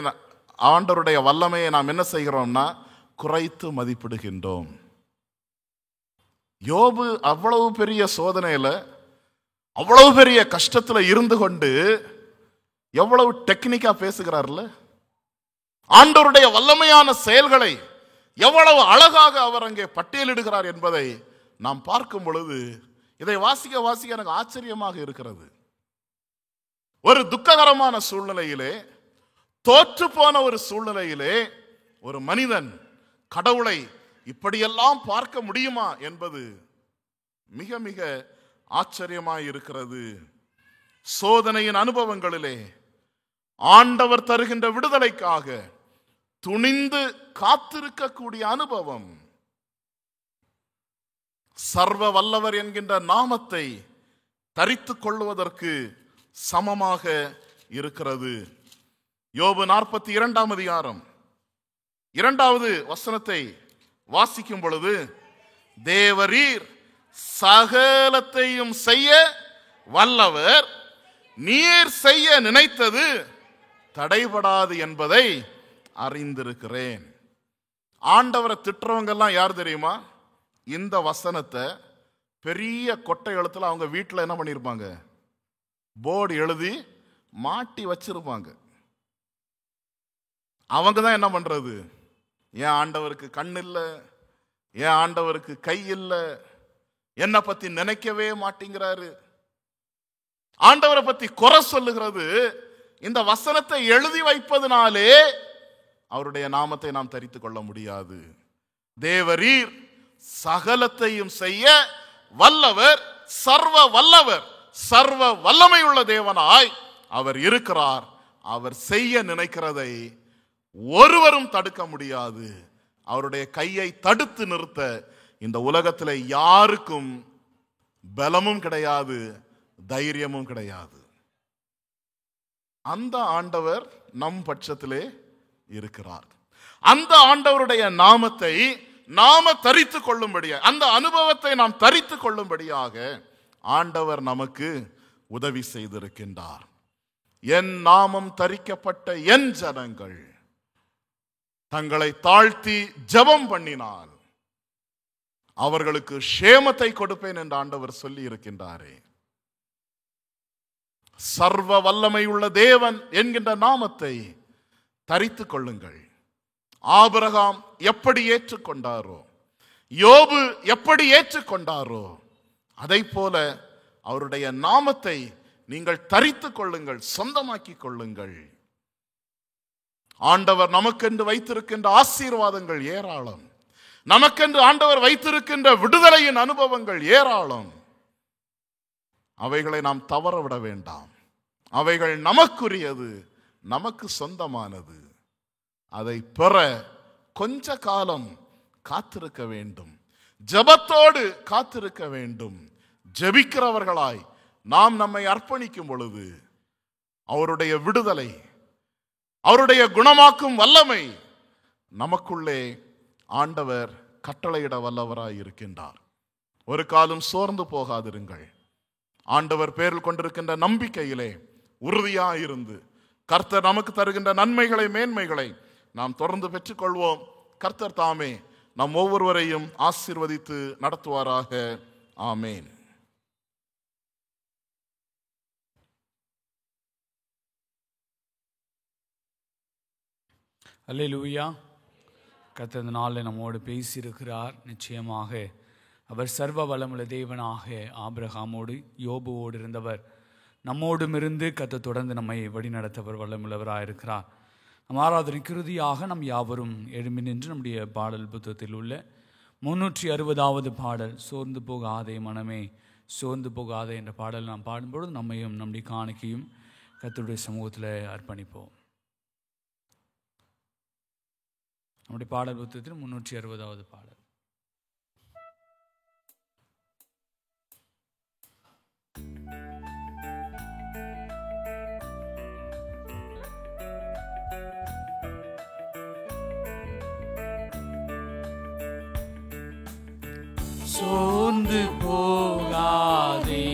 ஆண்டவருடைய வல்லமையை நாம் என்ன செய்கிறோம்னா குறைத்து மதிப்பிடுகின்றோம். யோபு அவ்வளவு பெரிய சோதனையில, அவ்வளவு பெரிய கஷ்டத்துல இருந்து கொண்டு எவ்வளவு டெக்னிக்கா பேசுகிறார்ல, ஆண்டவருடைய வல்லமையான செயல்களை எவ்வளவு அழகாக அவர் அங்கே பட்டியலிடுகிறார் என்பதை நாம் பார்க்கும் பொழுது, இதை வாசிக்க வாசிக்க எனக்கு ஆச்சரியமாக இருக்கிறது. ஒரு துக்ககரமான சூழ்நிலையிலே, தோற்று போன ஒரு சூழ்நிலையிலே ஒரு மனிதன் கடவுளை இப்படியெல்லாம் பார்க்க முடியுமா என்பது மிக மிக ஆச்சரியமாய் இருக்கிறது. சோதனையின் அனுபவங்களிலே ஆண்டவர் தருகின்ற விடுதலைக்காக துணிந்து காத்திருக்கக்கூடிய அனுபவம் சர்வ வல்லவர் என்கின்ற நாமத்தை தரித்துக் கொள்வதற்கு சமமாக இருக்கிறது. யோபு 42ஆம் அதிகாரம் 2வது வசனத்தை வாசிக்கும் பொழுது, தேவரீர் சகலத்தையும் செய்ய வல்லவர், நீர் செய்ய நினைத்தது தடைபடாது என்பதை அறிந்திருக்கிறேன். ஆண்டவரை திட்டுறவங்க எல்லாம் யார் தெரியுமா? இந்த வசனத்தை பெரிய கொட்டை எழுத்துல அவங்க வீட்டில் என்ன பண்ணியிருப்பாங்க, போர்டு எழுதி மாட்டி வச்சிருப்பாங்க. அவங்க தான் என்ன பண்றது, ஏன் ஆண்டவருக்கு கண் இல்லை, ஏன் ஆண்டவருக்கு கை இல்லை, என்னை பத்தி நினைக்கவே மாட்டேங்கிறாரு, ஆண்டவரை பத்தி குறை சொல்லுகிறது. இந்த வசனத்தை எழுதி வைப்பதனாலே அவருடைய நாமத்தை நாம் தரித்துக் கொள்ள முடியாது. தேவரீர் சகலத்தையும் செய்ய வல்லவர், சர்வ வல்லவர், சர்வ வல்லமை உள்ள தேவனாய் அவர் இருக்கிறார். அவர் செய்ய நினைக்கிறதை ஒருவரும் தடுக்க முடியாது. அவருடைய கையை தடுத்து நிறுத்த இந்த உலகத்தில் யாருக்கும் பலமும் கிடையாது, தைரியமும் கிடையாது. அந்த ஆண்டவர் நம் பட்சத்திலே இருக்கிறார். அந்த ஆண்டவருடைய நாமத்தை நாம தரித்து கொள்ளும்படியாக, அந்த அனுபவத்தை நாம் தரித்து கொள்ளும்படியாக ஆண்டவர் நமக்கு உதவி செய்திருக்கின்றார். என் நாமம் தரிக்கப்பட்ட என் ஜனங்கள் தங்களை தாழ்த்தி ஜெபம் பண்ணினால் அவர்களுக்கு க்ஷேமத்தை கொடுப்பேன் என்று ஆண்டவர் சொல்லி இருக்கின்றாரே. சர்வ வல்லமை உள்ள தேவன் என்கின்ற நாமத்தை தரித்து கொள்ளுங்கள். ஆபிரகாம் எப்படி ஏற்றுக்கொண்டாரோ, யோபு எப்படி ஏற்றுக்கொண்டாரோ, அதை போல அவருடைய நாமத்தை நீங்கள் தரித்து கொள்ளுங்கள், சொந்தமாக்கி கொள்ளுங்கள். ஆண்டவர் நமக்கென்று வைத்திருக்கின்ற ஆசீர்வாதங்கள் ஏராளம். நமக்கென்று ஆண்டவர் வைத்திருக்கின்ற விடுதலையின் அனுபவங்கள் ஏராளம். அவைகளை நாம் தவற விட வேண்டாம். அவைகள் நமக்குரியது, நமக்கு சொந்தமானது. அதை பெற கொஞ்ச காலம் காத்திருக்க வேண்டும், ஜெபத்தோடு காத்திருக்க வேண்டும். ஜெபிக்கிறவர்களாய் நாம் நம்மை அர்ப்பணிக்கும் பொழுது அவருடைய விடுதலை, அவருடைய குணமாக்கும் வல்லமை நமக்குள்ளே ஆண்டவர் கட்டளையிட வல்லவராய் இருக்கின்றார். ஒரு காலம் சோர்ந்து போகாதிருங்கள். ஆண்டவர் பேரில் கொண்டிருக்கின்ற நம்பிக்கையிலே உறுதியாயிருந்து கர்த்தர் நமக்கு தருகின்ற நன்மைகளை, மேன்மைகளை நாம் தொடர்ந்து பெற்றுக்கொள்வோம். கர்த்தர் தாமே நம் ஒவ்வொருவரையும் ஆசீர்வதித்து நடத்துவாராக. ஆமேன். அல்லேலூயா. கர்த்தர் இந்த நாளில் நம்மோடு பேசியிருக்கிறார். நிச்சயமாக அவர் சர்வ வல்லமுள்ள தேவனாக ஆபிரகாமோடு யோபுவோடு இருந்தவர். நம்மோடும் இருந்து கர்த்தர் தொடர்ந்து நம்மை வழிநடத்தவர் வல்லமுள்ளவராக இருக்கிறார். நம் ஆராதனைக்கு இறுதியாக நம் யாவரும் எழும்பி நின்று நம்முடைய பாடல் புத்தகத்தில் உள்ள 360வது பாடல், சோர்ந்து போகாதே மனமே சோர்ந்து போகாதே என்ற பாடல் நாம் பாடும்பொழுது நம்மையும் நம்முடைய காணிக்கையும் கர்த்தருடைய சமூகத்தில் அர்ப்பணிப்போம். நம்முடைய பாடல் புத்தகத்தில் 360வது பாடல். சோர்ந்து போகாதே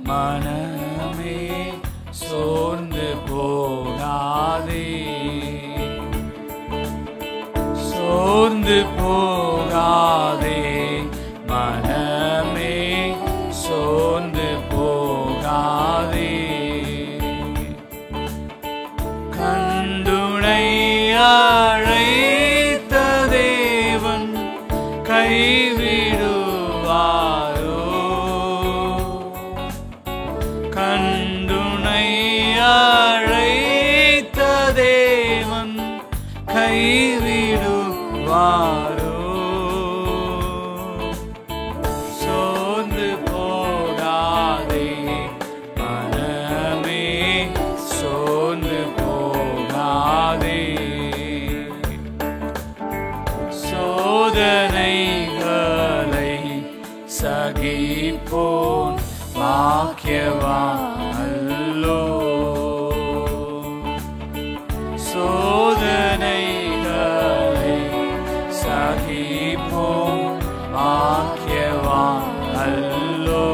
மனமே சோர்ந்து போகாதே, சோர்ந்து போகாதே மனமே சோர்ந்து போகாதே. கண்டுனை அழைத்த தேவன் கைவிடுவாரோ, கண்டுனை அழைத்த தேவன் கைவிடுவாரோ. சோர்ந்து போகாதே மனமே சோர்ந்து போகாதே. சோதனைகளை சகிப்போன் பாக்கியவான் அல்லோ. சோதனைகளை சகிப்போன் பாக்கியவான் அல்லோ.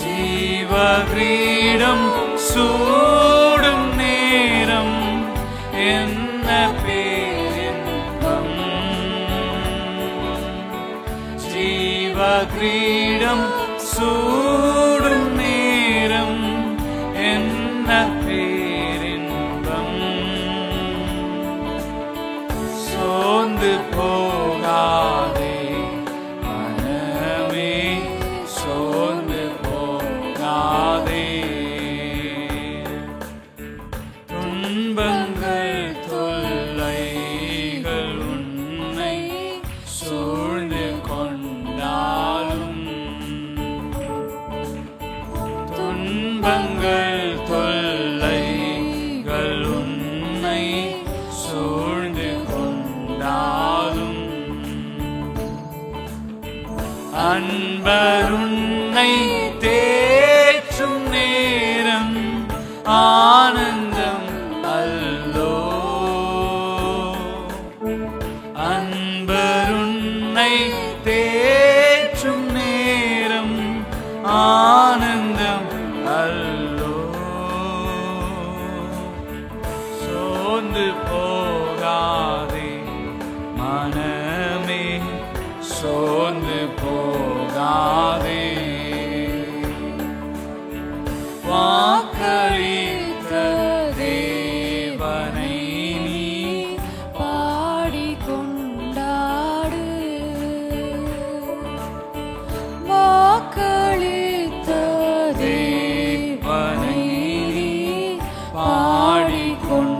ஜீவகிரீடம் சூடும் நேரம் என்ன பேரின்பம். ஜீவகிரீடம் சூடும் நேரம் என்ன பேரின்பம். சோர்ந்து போகாதே மனமே சோர்ந்து போகாதே. துன்பங்கள் தொல்லைகள் உன்னை சூழ்ந்து கொண்டாலும், துன்பங்கள் அன்பருன்னை தேற்றும் நேரம் ஆனந்தம் அல்லோ. அன்பருன்னை தேற்றும் நேரம் ஆனந்தம் அல்லோ. சோர்ந்து போகாதே மனமே, சோர்ந்து போகாதே. வாக்களித்த தேவனை நீ பாடிக்கொண்டாடு. வாக்களித்த தேவனை நீ பாடிக்கொண்டாடு.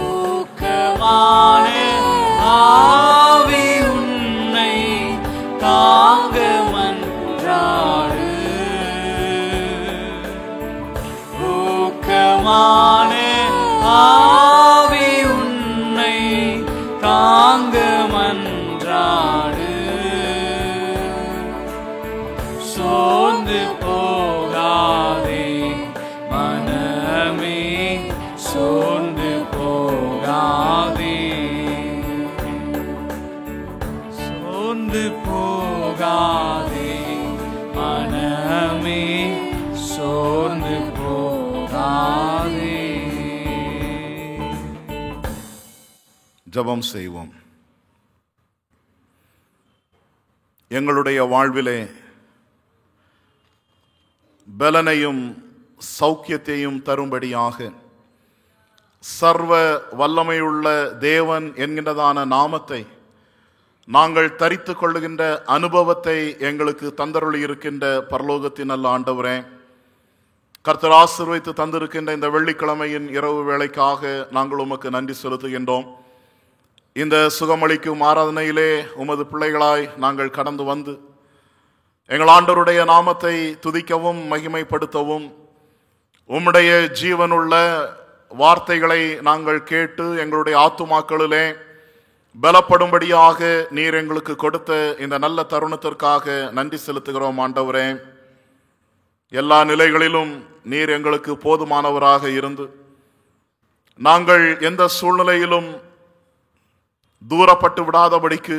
ஊக்கமான ஆவி உன்னை தாங்க மன்றாடு. ஊக்கமான ஆவி உன்னை தாங்க மன்றாடு. சோர்ந்து போகாதே மனமே, சோர்ந்து போகாதே. சோர்ந்து போகாதே மனமே, சோர்ந்து போகாதே. ஜெபம் செய்வோம். எங்களுடைய வாழ்விலே பலனையும் சௌக்கியத்தையும் தரும்படியாக சர்வ வல்லமையுள்ள தேவன் என்கின்றதான நாமத்தை நாங்கள் தரித்து கொள்ளுகின்ற அனுபவத்தை எங்களுக்கு தந்தருளி இருக்கின்ற பரலோகத்தின் நல்ல ஆண்டவரே, கர்த்தர் ஆசீர்வதித்து தந்திருக்கின்ற இந்த வெள்ளிக்கிழமையின் இரவு வேளைக்காக நாங்கள் உமக்கு நன்றி செலுத்துகின்றோம். இந்த சுகமளிக்கும் ஆராதனையிலே உமது பிள்ளைகளாய் நாங்கள் கடந்து வந்து எங்கள் ஆண்டவருடைய நாமத்தை துதிக்கவும் மகிமைப்படுத்தவும், உம்முடைய ஜீவனுள்ள வார்த்தைகளை நாங்கள் கேட்டு எங்களுடைய ஆத்துமாக்களிலே பலப்படும்படியாக நீர் எங்களுக்கு கொடுத்த இந்த நல்ல தருணத்திற்காக நன்றி செலுத்துகிறோம். ஆண்டவரே, எல்லா நிலைகளிலும் நீர் எங்களுக்கு போதுமானவராக இருந்து நாங்கள் எந்த சூழ்நிலையிலும் தூரப்பட்டு விடாதபடிக்கு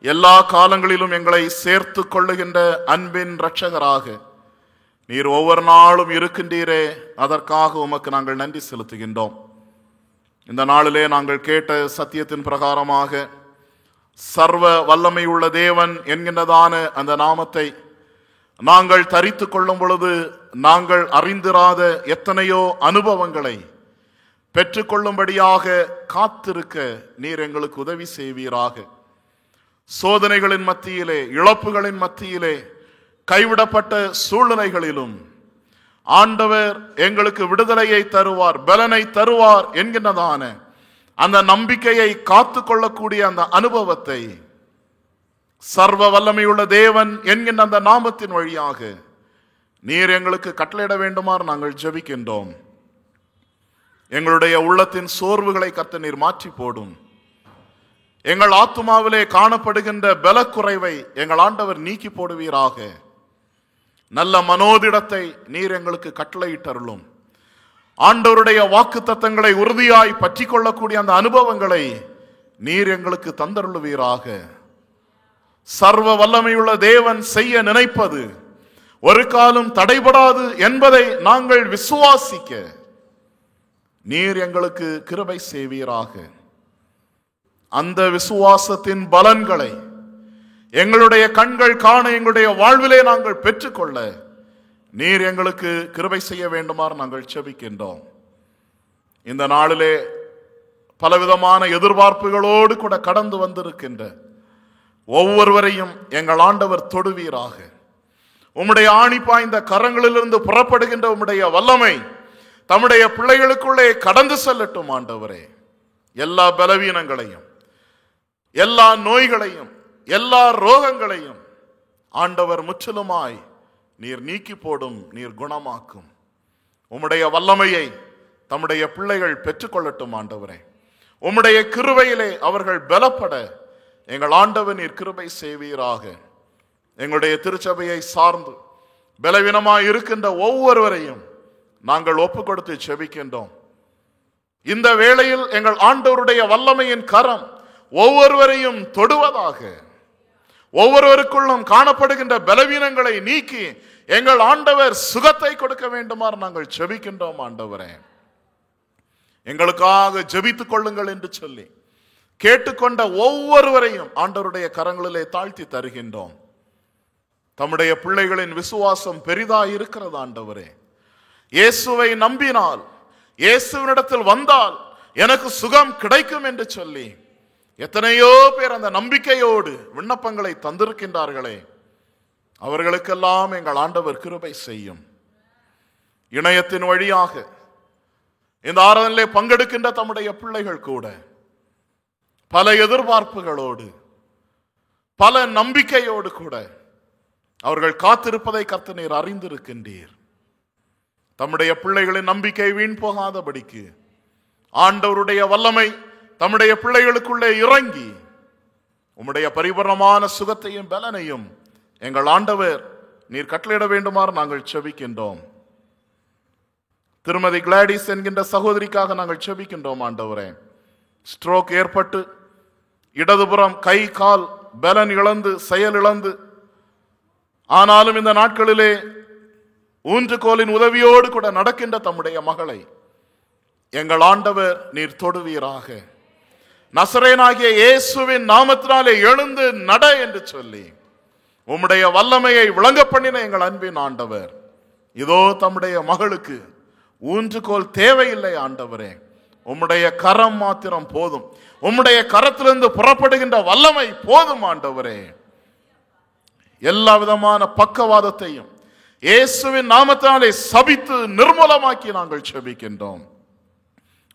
எல்லா காலங்களிலும் எங்களை சேர்த்து கொள்ளுகின்ற அன்பின் இரட்சகராக நீர் ஒவ்வொரு நாளும் இருக்கின்றீரே, அதற்காக உமக்கு நாங்கள் நன்றி செலுத்துகின்றோம். இந்த நாளிலே நாங்கள் கேட்ட சத்தியத்தின் பிரகாரமாக சர்வ வல்லமை உள்ள தேவன் என்கின்றதான அந்த நாமத்தை நாங்கள் தரித்து கொள்ளும் பொழுது நாங்கள் அறிந்திராத எத்தனையோ அனுபவங்களை பெற்றுக்கொள்ளும்படியாக காத்திருக்க நீர் எங்களுக்கு உதவி செய்வீராக. சோதனைகளின் மத்தியிலே, இழப்புகளின் மத்தியிலே, கைவிடப்பட்ட சூழ்நிலைகளிலும் ஆண்டவர் எங்களுக்கு விடுதலையை தருவார், பலனை தருவார் என்கின்றதான அந்த நம்பிக்கையை காத்து கொள்ளக்கூடிய அந்த அனுபவத்தை சர்வ வல்லமையுள்ள தேவன் என்கின்ற அந்த நாமத்தின் வழியாக நீர் எங்களுக்கு கட்டளையிட வேண்டுமாறு நாங்கள் ஜெபிக்கின்றோம். எங்களுடைய உள்ளத்தின் சோர்வுகளை கர்த்தர் நீர் மாற்றி போடும். எங்கள் ஆத்துமாவிலே காணப்படுகின்ற பலக்குறைவை எங்கள் ஆண்டவர் நீக்கி போடுவீராக. நல்ல மனோதிடத்தை நீர் எங்களுக்கு கட்டளையிட்டருளும். ஆண்டவருடைய வாக்கு தத்தங்களை உறுதியாய் பற்றி கொள்ளக்கூடிய அந்த அனுபவங்களை நீர் எங்களுக்கு தந்தருளுவீராக. சர்வ வல்லமையுள்ள தேவன் செய்ய நினைப்பது ஒரு காலம் தடைபடாது என்பதை நாங்கள் விசுவாசிக்க நீர் எங்களுக்கு கிருபை செய்வீராக. அந்த விசுவாசத்தின் பலன்களை எங்களுடைய கண்கள் காண, எங்களுடைய வாழ்விலே நாங்கள் பெற்றுக்கொள்ள நீர் எங்களுக்கு கிருபை செய்ய வேண்டுமாறு நாங்கள் செபிக்கின்றோம். இந்த நாளிலே பலவிதமான எதிர்பார்ப்புகளோடு கூட கடந்து வந்திருக்கின்ற ஒவ்வொருவரையும் எங்கள் ஆண்டவர் தொடுவீராக. உம்முடைய ஆணி பாய்ந்த கரங்களிலிருந்து புறப்படுகின்ற உம்முடைய வல்லமை தம்முடைய பிள்ளைகளுக்குள்ளே கடந்து செல்லட்டும். ஆண்டவரே, எல்லா பலவீனங்களையும், எல்லா நோய்களையும், எல்லா ரோகங்களையும் ஆண்டவர் முற்றிலுமாய் நீர் நீக்கி போடும், நீர் குணமாக்கும். உம்முடைய வல்லமையை தம்முடைய பிள்ளைகள் பெற்றுக்கொள்ளட்டும். ஆண்டவரே, உம்முடைய கிருபையிலே அவர்கள் பலப்பட எங்கள் ஆண்டவர் நீர் கிருபை செய்வீராக. எங்களுடைய திருச்சபையை சார்ந்து பலவீனமாய் இருக்கின்ற ஒவ்வொருவரையும் நாங்கள் ஒப்பு கொடுத்து செபிக்கின்றோம். இந்த வேளையில் எங்கள் ஆண்டவருடைய வல்லமையின் கரம் ஒவ்வொருவரையும் தொடுவதாக. ஒவ்வொருவருக்குள்ளும் காணப்படுகின்ற பலவீனங்களை நீக்கி எங்கள் ஆண்டவர் சுகத்தை கொடுக்க வேண்டுமாறு நாங்கள் செபிக்கின்றோம். ஆண்டவரே, எங்களுக்காக ஜெபித்துக் கொள்ளுங்கள் என்று சொல்லி கேட்டுக்கொண்ட ஒவ்வொருவரையும் ஆண்டவருடைய கரங்களிலே தாழ்த்தி தருகின்றோம். தம்முடைய பிள்ளைகளின் விசுவாசம் பெரிதாய் இருக்கிறது. ஆண்டவரே, இயேசுவை நம்பினால், இயேசுவினிடத்தில் வந்தால் எனக்கு சுகம் கிடைக்கும் என்று சொல்லி எத்தனையோ பேர் அந்த நம்பிக்கையோடு விண்ணப்பங்களை தந்திருக்கின்றார்களே, அவர்களுக்கெல்லாம் எங்கள் ஆண்டவர் கிருபை செய்யும். இணையத்தின் வழியாக இந்த ஆராதனையிலே பங்கெடுக்கின்ற தம்முடைய பிள்ளைகள் கூட பல எதிர்பார்ப்புகளோடு, பல நம்பிக்கையோடு கூட அவர்கள் காத்திருப்பதை கர்த்தர் நீர் அறிந்திருக்கின்றீர். தம்முடைய பிள்ளைகளின் நம்பிக்கை வீண் போகாதபடிக்கு ஆண்டவருடைய வல்லமை தம்முடைய பிள்ளைகளுக்குள்ளே இறங்கி உம்முடைய பரிபூரணமான சுகத்தையும் பலனையும் எங்கள் ஆண்டவர் நீர் கட்டளையிட வேண்டுமாறு நாங்கள் செபிக்கின்றோம். திருமதி கிளாடிஸ் என்கின்ற சகோதரிக்காக நாங்கள் செபிக்கின்றோம். ஆண்டவரே, ஸ்ட்ரோக் ஏற்பட்டு இடதுபுறம் கை கால் பலன் இழந்து செயல் இழந்து, ஆனாலும் இந்த நாட்களிலே ஊன்றுகோலின் உதவியோடு கூட நடக்கின்ற தம்முடைய மகளை எங்கள் ஆண்டவர் நீர் தொடுவீராக. நசரேயனாகிய இயேசுவின் நாமத்தினாலே எழுந்து நட என்று சொல்லி உம்முடைய வல்லமையை விளங்க பண்ணின எங்கள் அன்பின் ஆண்டவர், இதோ தம்முடைய மகளுக்கு ஊன்றுகோல் தேவையில்லை. ஆண்டவரே, உம்முடைய கரம் மாத்திரம் போதும். உம்முடைய கரத்திலிருந்து புறப்படுகின்ற வல்லமை போதும். ஆண்டவரே, எல்லா விதமான பக்கவாதத்தையும் இயேசுவின் நாமத்தாலே சபித்து நிர்மூலமாக்கி நாங்கள் செபிக்கின்றோம்.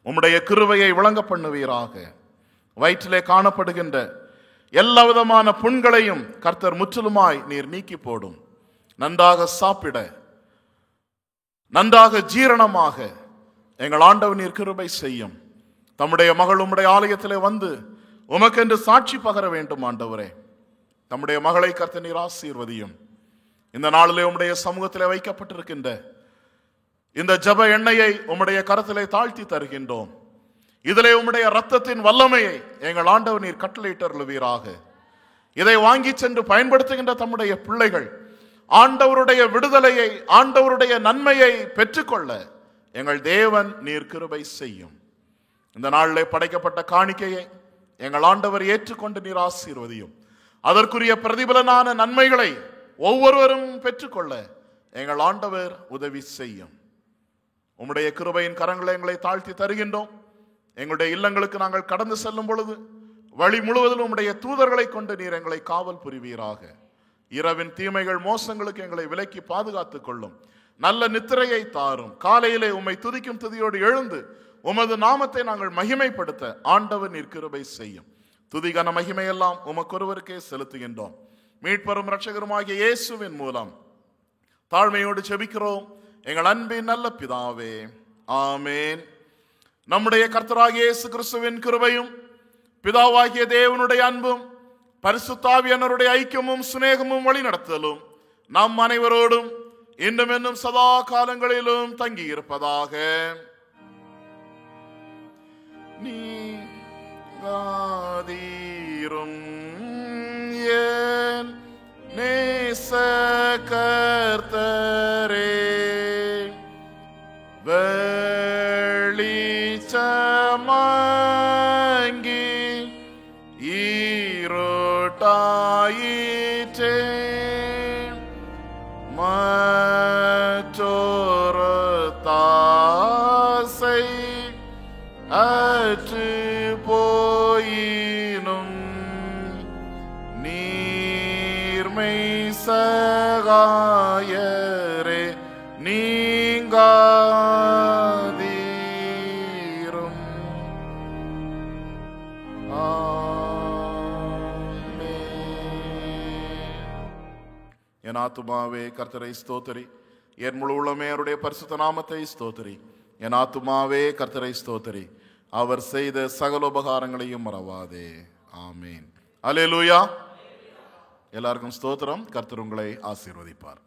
உம்முடைய கிருபையை விளங்க பண்ணுவீராக. வயிற்றிலே காணப்படுகின்ற எல்லா விதமான புண்களையும் கர்த்தர் முற்றிலுமாய் நீர் நீக்கி போடும். நன்றாக சாப்பிட, நன்றாக ஜீரணமாக எங்கள் ஆண்டவர் நீர் கிருபை செய்யும். தம்முடைய மகள் உம்முடைய ஆலயத்திலே வந்து உமக்கென்று சாட்சி பகர வேண்டும். ஆண்டவரே, தம்முடைய மகளை கர்த்தர் நீர் ஆசீர்வதியும். இந்த நாளிலே உம்முடைய சமூகத்திலே வைக்கப்பட்டிருக்கின்ற இந்த ஜப எண்ணெயை உம்முடைய கரத்திலே தாழ்த்தி தருகின்றோம். இதிலே உம்முடைய இரத்தத்தின் வல்லமையை எங்கள் ஆண்டவர் நீர் கட்டளையிட்டருளுவீராக. இதை வாங்கி சென்று பயன்படுத்துகின்ற தம்முடைய பிள்ளைகள் ஆண்டவருடைய விடுதலையை, ஆண்டவருடைய நன்மையை பெற்றுக்கொள்ள எங்கள் தேவன் நீர் கிருபை செய்யும். இந்த நாளிலே படைக்கப்பட்ட காணிக்கையை எங்கள் ஆண்டவர் ஏற்றுக்கொண்டு நீர் ஆசீர்வதியும். அதற்குரிய பிரதிபலனான நன்மைகளை ஒவ்வொருவரும் பெற்றுக்கொள்ள எங்கள் ஆண்டவர் உதவி செய்யும். உம்முடைய கிருபையின் கரங்களை எங்களை தாழ்த்தி தருகின்றோம். எங்களுடைய இல்லங்களுக்கு நாங்கள் கடந்து செல்லும் பொழுது வழி முழுவதிலும் உம்முடைய தூதர்களை கொண்டு நீர் எங்களை காவல் புரிவீராக. இரவின் தீமைகள் மோசங்களுக்கு எங்களை விலக்கி பாதுகாத்துக் கொள்ளும். நல்ல நித்திரையை தாரும். காலையிலே உம்மை துதிக்கும் துதியோடு எழுந்து உமது நாமத்தை நாங்கள் மகிமைப்படுத்த ஆண்டவர் நீர் கிருபை செய்யும். துதிகன மகிமையெல்லாம் உமக்கொருவருக்கே செலுத்துகின்றோம். மீட்பரும் இரட்சகருமாகிய இயேசுவின் மூலம் தாழ்மையோடு செபிக்கிறோம் எங்கள் அன்பின் நல்ல பிதாவே, ஆமேன். நம்முடைய கர்த்தராகிய இயேசு கிறிஸ்துவின் கிருபையும் பிதாவாகிய தேவனுடைய அன்பும் பரிசுத்த ஆவியானவருடைய ஐக்கியமும் சிநேகமும் வழிநடத்தலும் நம் அனைவரோடும் இன்றும் என்னும் சதா காலங்களிலும் தங்கி இருப்பதாக. நீங்காதீரும் என் நேச கர்த்தரே, வெளிச்சமாங்கி ஈரோட்டாயிற்றே, மற்றொரு தாசை அற்று போயினும் நீர்மை சகாயரே நீங்காதீரும். என் ஆத்துமாவே கர்த்தரை ஸ்தோத்திரி, என் முழு உள்ளமே அவருடைய பரிசுத்த நாமத்தை ஸ்தோத்திரி. என் ஆத்துமாவே கர்த்தரை ஸ்தோத்திரி, அவர் செய்த சகல உபகாரங்களையும் மறவாதே. ஆமீன். அல்லேலூயா. எல்லாருக்கும் ஸ்தோத்திரம். கர்த்தர் உங்களை ஆசீர்வதிப்பார்.